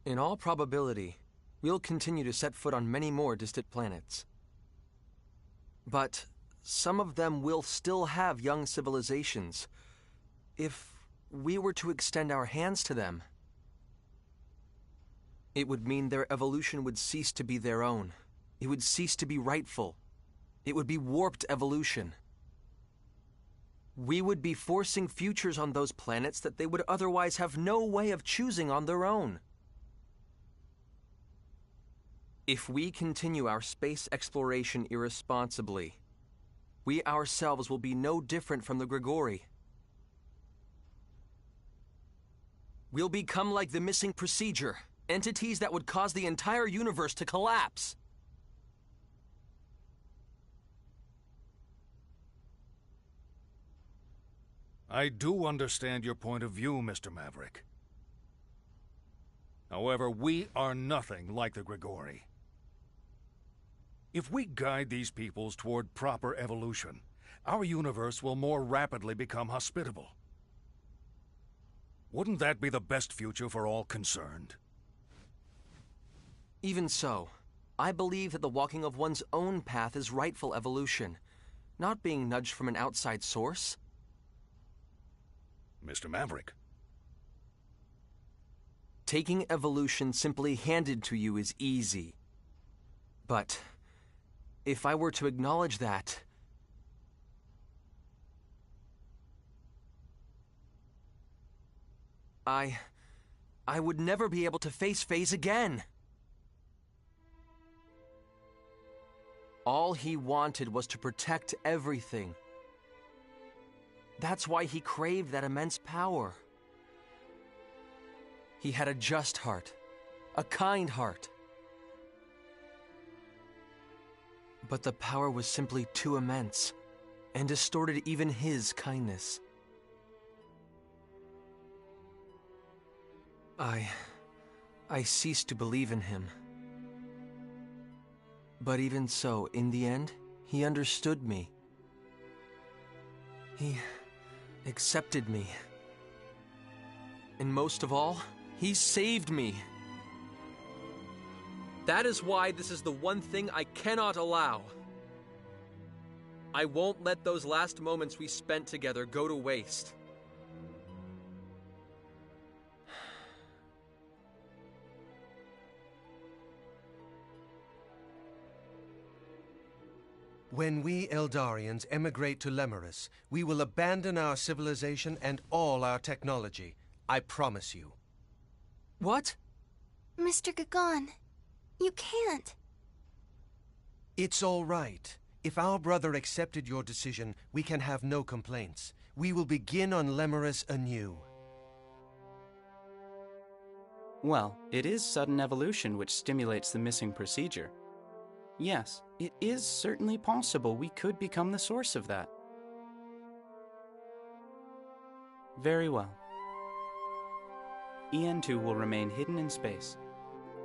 A: In all probability, we'll continue to set foot on many more distant planets. But some of them will still have young civilizations. If we were to extend our hands to them, it would mean their evolution would cease to be their own. It would cease to be rightful. It would be warped evolution. We would be forcing futures on those planets that they would otherwise have no way of choosing on their own. If we continue our space exploration irresponsibly, we ourselves will be no different from the Grigori. We'll become like the missing procedure, entities that would cause the entire universe to collapse.
L: I do understand your point of view, Mr. Maverick. However, we are nothing like the Grigori. If we guide these peoples toward proper evolution, our universe will more rapidly become hospitable. Wouldn't that be the best future for all concerned?
A: Even so, I believe that the walking of one's own path is rightful evolution, not being nudged from an outside source.
L: Mr. Maverick.
A: Taking evolution simply handed to you is easy. But if I were to acknowledge that, I would never be able to face Phase again. All he wanted was to protect everything. That's why he craved that immense power. He had a just heart, a kind heart. But the power was simply too immense, and distorted even his kindness. I ceased to believe in him. But even so, in the end, he understood me. He accepted me. And most of all, he saved me. That is why this is the one thing I cannot allow. I won't let those last moments we spent together go to waste.
M: When we Eldarians emigrate to Lemurus, we will abandon our civilization and all our technology. I promise you.
A: What?
F: Mr. Gagon, you can't.
M: It's all right. If our brother accepted your decision, we can have no complaints. We will begin on Lemurus anew.
J: Well, it is sudden evolution which stimulates the missing procedure. Yes, it is certainly possible we could become the source of that. Very well. EN2 will remain hidden in space,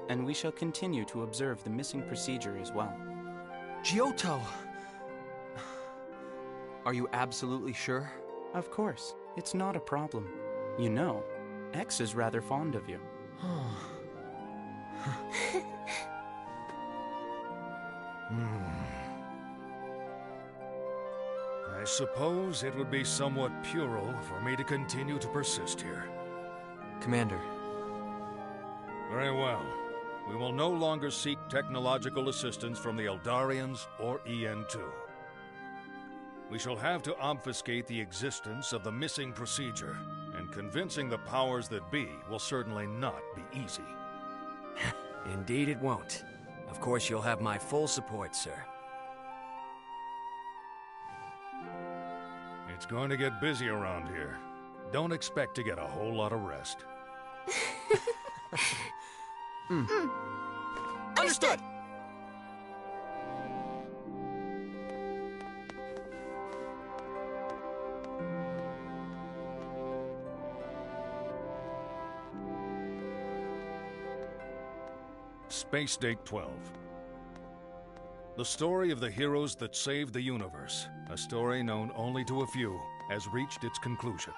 J: and we shall continue to observe the missing procedure as well.
A: Giotto! Are you absolutely sure?
J: Of course, it's not a problem. You know, X is rather fond of you.
L: I suppose it would be somewhat puerile for me to continue to persist here.
A: Commander.
L: Very well. We will no longer seek technological assistance from the Eldarians or EN2. We shall have to obfuscate the existence of the missing procedure, and convincing the powers that be will certainly not be easy.
C: Indeed it won't. Of course you'll have my full support, sir.
L: It's going to get busy around here. Don't expect to get a whole lot of rest.
A: Understood!
L: Space Date 12. The story of the heroes that saved the universe, a story known only to a few, has reached its conclusion.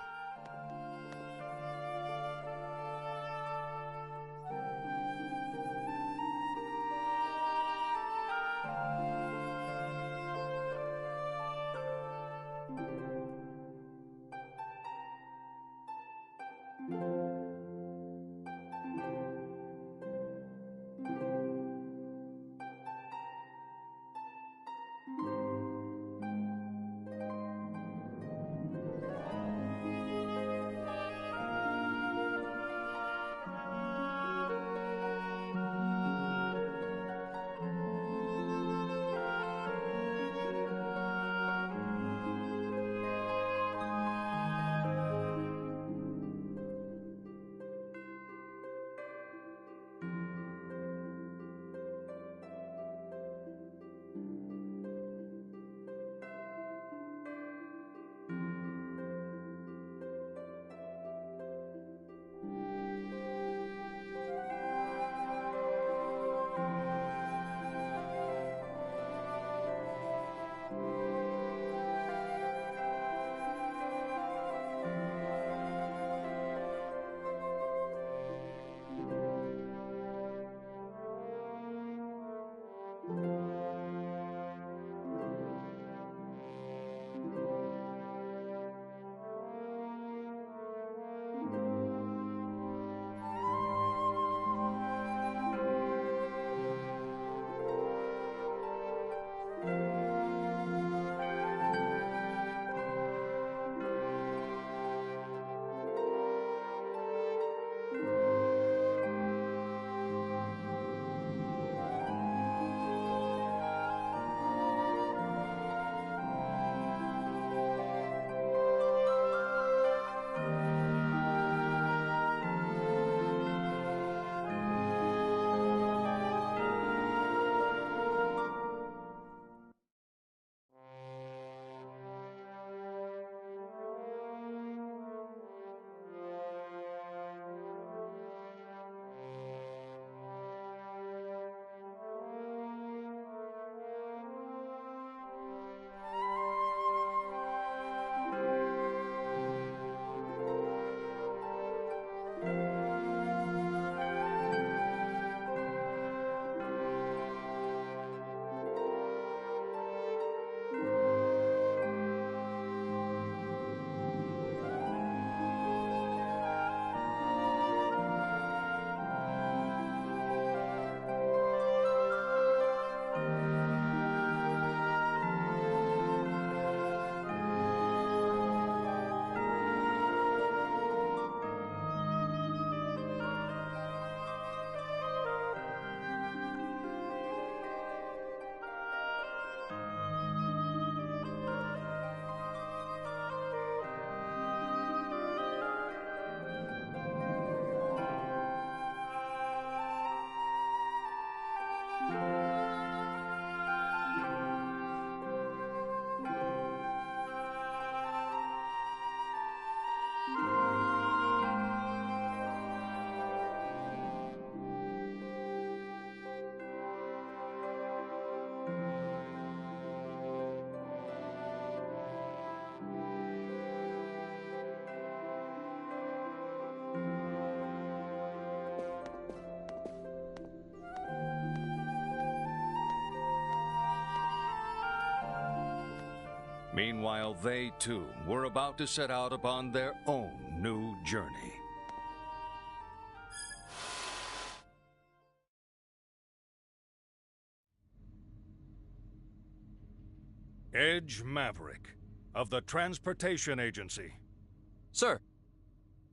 N: Meanwhile, they too were about to set out upon their own new journey.
L: Edge Maverick, of the Transportation Agency.
A: Sir.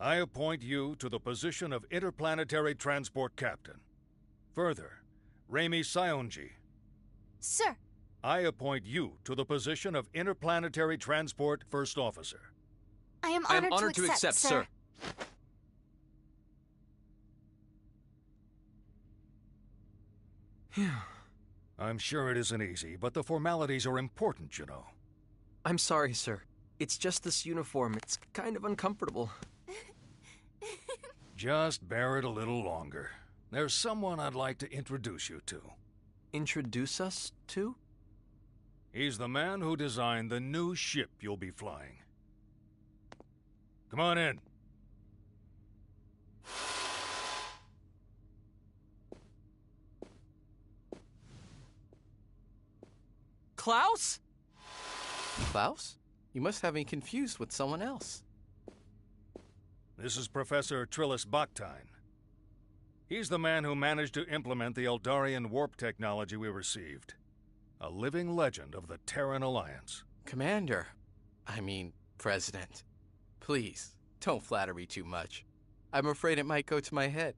L: I appoint you to the position of Interplanetary Transport Captain. Further, Remaster.Dia.
F: Sir.
L: I appoint you to the position of Interplanetary Transport First Officer.
F: I am honored to accept, sir.
L: I'm sure it isn't easy, but the formalities are important, you know.
A: I'm sorry, sir. It's just this uniform. It's kind of uncomfortable.
L: Just bear it a little longer. There's someone I'd like to introduce you to.
A: Introduce us to?
L: He's the man who designed the new ship you'll be flying. Come on in.
A: Klaus?
O: Klaus? You must have me confused with someone else.
L: This is Professor Trillis Baktine. He's the man who managed to implement the Eldarian warp technology we received. A living legend of the Terran Alliance.
O: Commander. I mean, President. Please, don't flatter me too much. I'm afraid it might go to my head.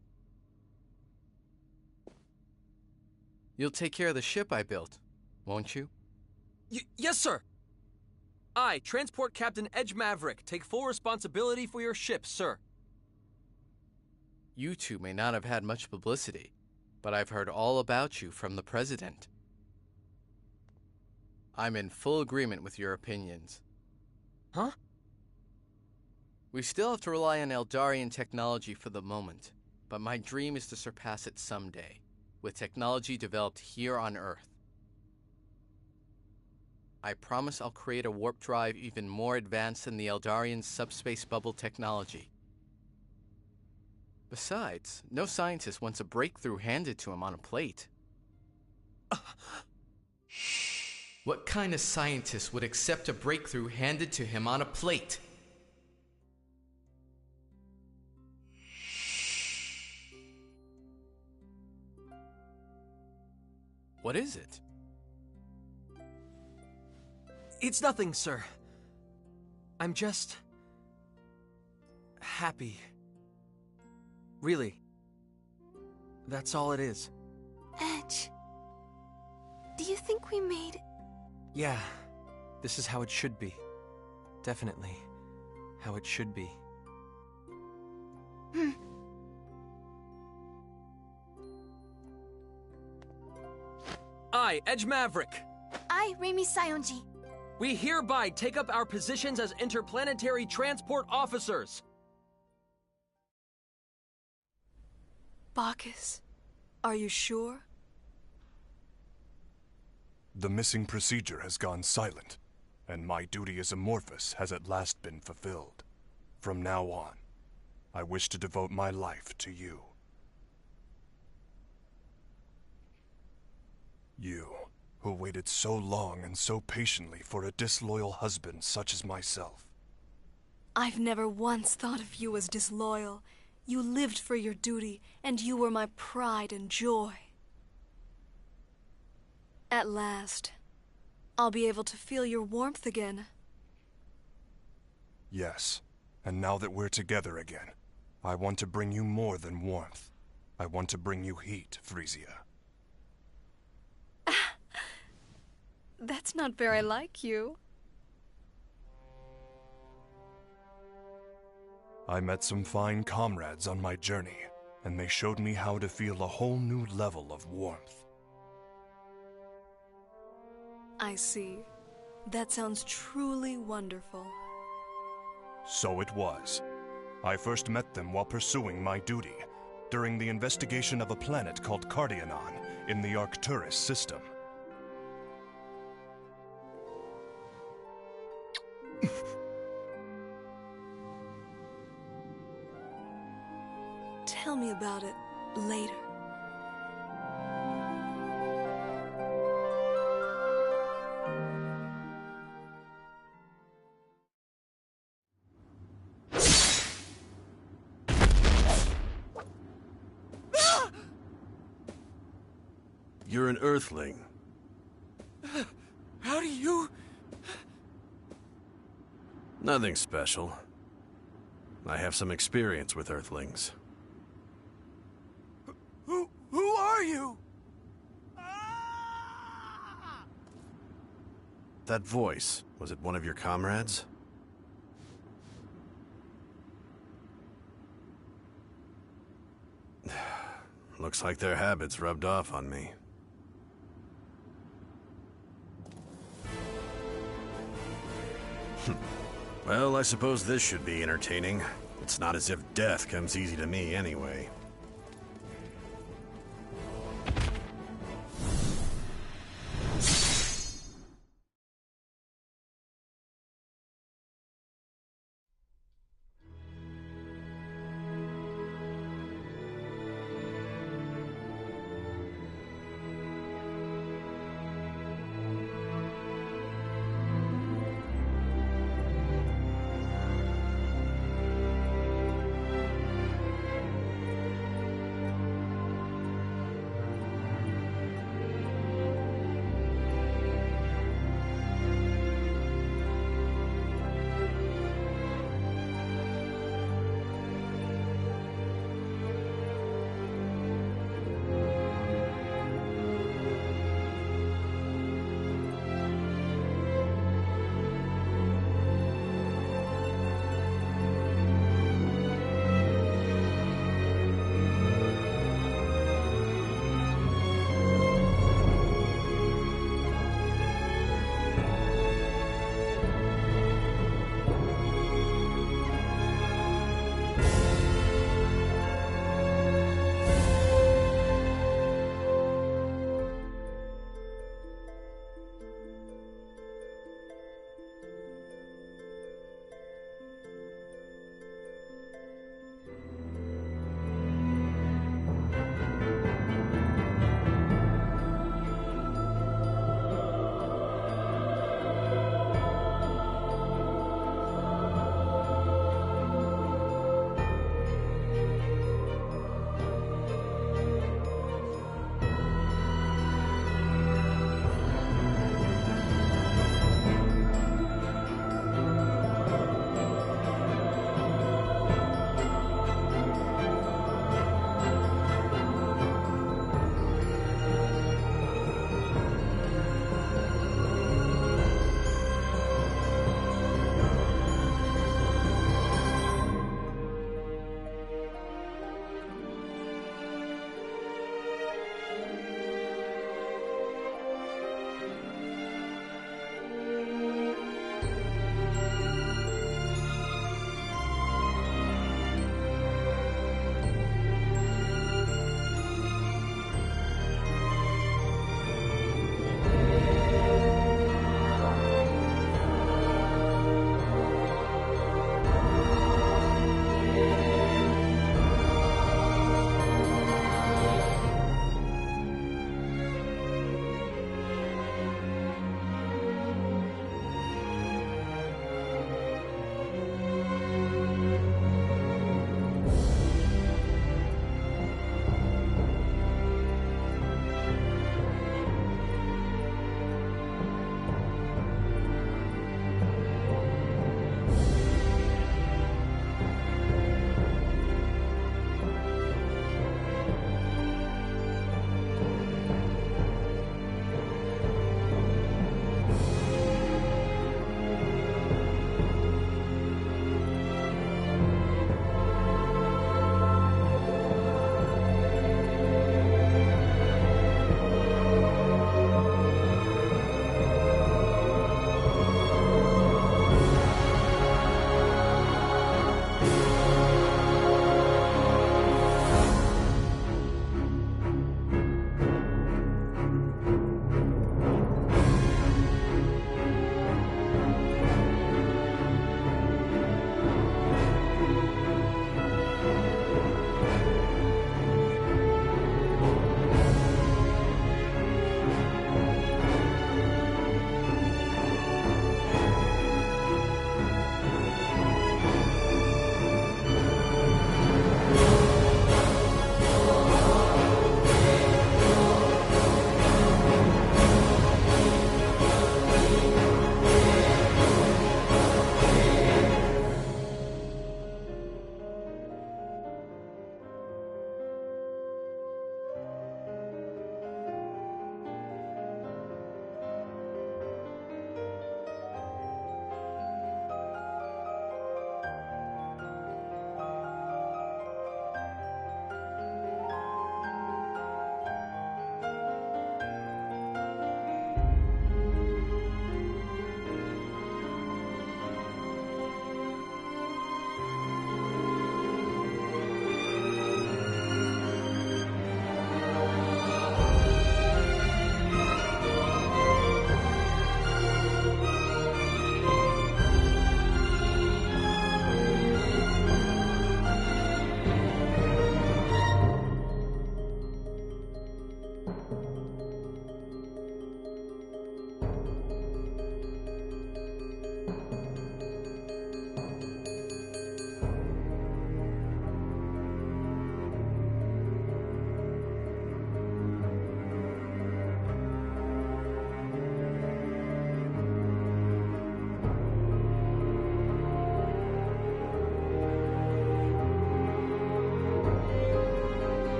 O: You'll take care of the ship I built, won't you?
A: Yes, sir! I, Transport Captain Edge Maverick, take full responsibility for your ship, sir.
O: You two may not have had much publicity, but I've heard all about you from the President. I'm in full agreement with your opinions.
A: Huh?
O: We still have to rely on Eldarian technology for the moment, but my dream is to surpass it someday, with technology developed here on Earth. I promise I'll create a warp drive even more advanced than the Eldarian subspace bubble technology. Besides, no scientist wants a breakthrough handed to him on a plate. What kind of scientist would accept a breakthrough handed to him on a plate? What is it?
A: It's nothing, sir. I'm just... happy. Really. That's all it is.
F: Edge. Do you think we made...
A: Yeah. This is how it should be. Definitely. How it should be. I, Edge Maverick.
F: I, Remaster.Dia.
A: We hereby take up our positions as interplanetary transport officers.
P: Bacchus, are you sure?
G: The missing procedure has gone silent, and my duty as Amorphous has at last been fulfilled. From now on, I wish to devote my life to you. You, who waited so long and so patiently for a disloyal husband such as myself.
P: I've never once thought of you as disloyal. You lived for your duty, and you were my pride and joy. At last, I'll be able to feel your warmth again.
G: Yes, and now that we're together again, I want to bring you more than warmth. I want to bring you heat, Frisia.
P: That's not very like you.
G: I met some fine comrades on my journey, and they showed me how to feel a whole new level of warmth.
P: I see. That sounds truly wonderful.
G: So it was. I first met them while pursuing my duty, during the investigation of a planet called Cardionon in the Arcturus system.
P: Tell me about it later.
H: You're an Earthling.
C: How do you...
H: Nothing special. I have some experience with Earthlings.
C: Who are you?
H: That voice, was it one of your comrades? Looks like their habits rubbed off on me. Well, I suppose this should be entertaining. It's not as if death comes easy to me anyway.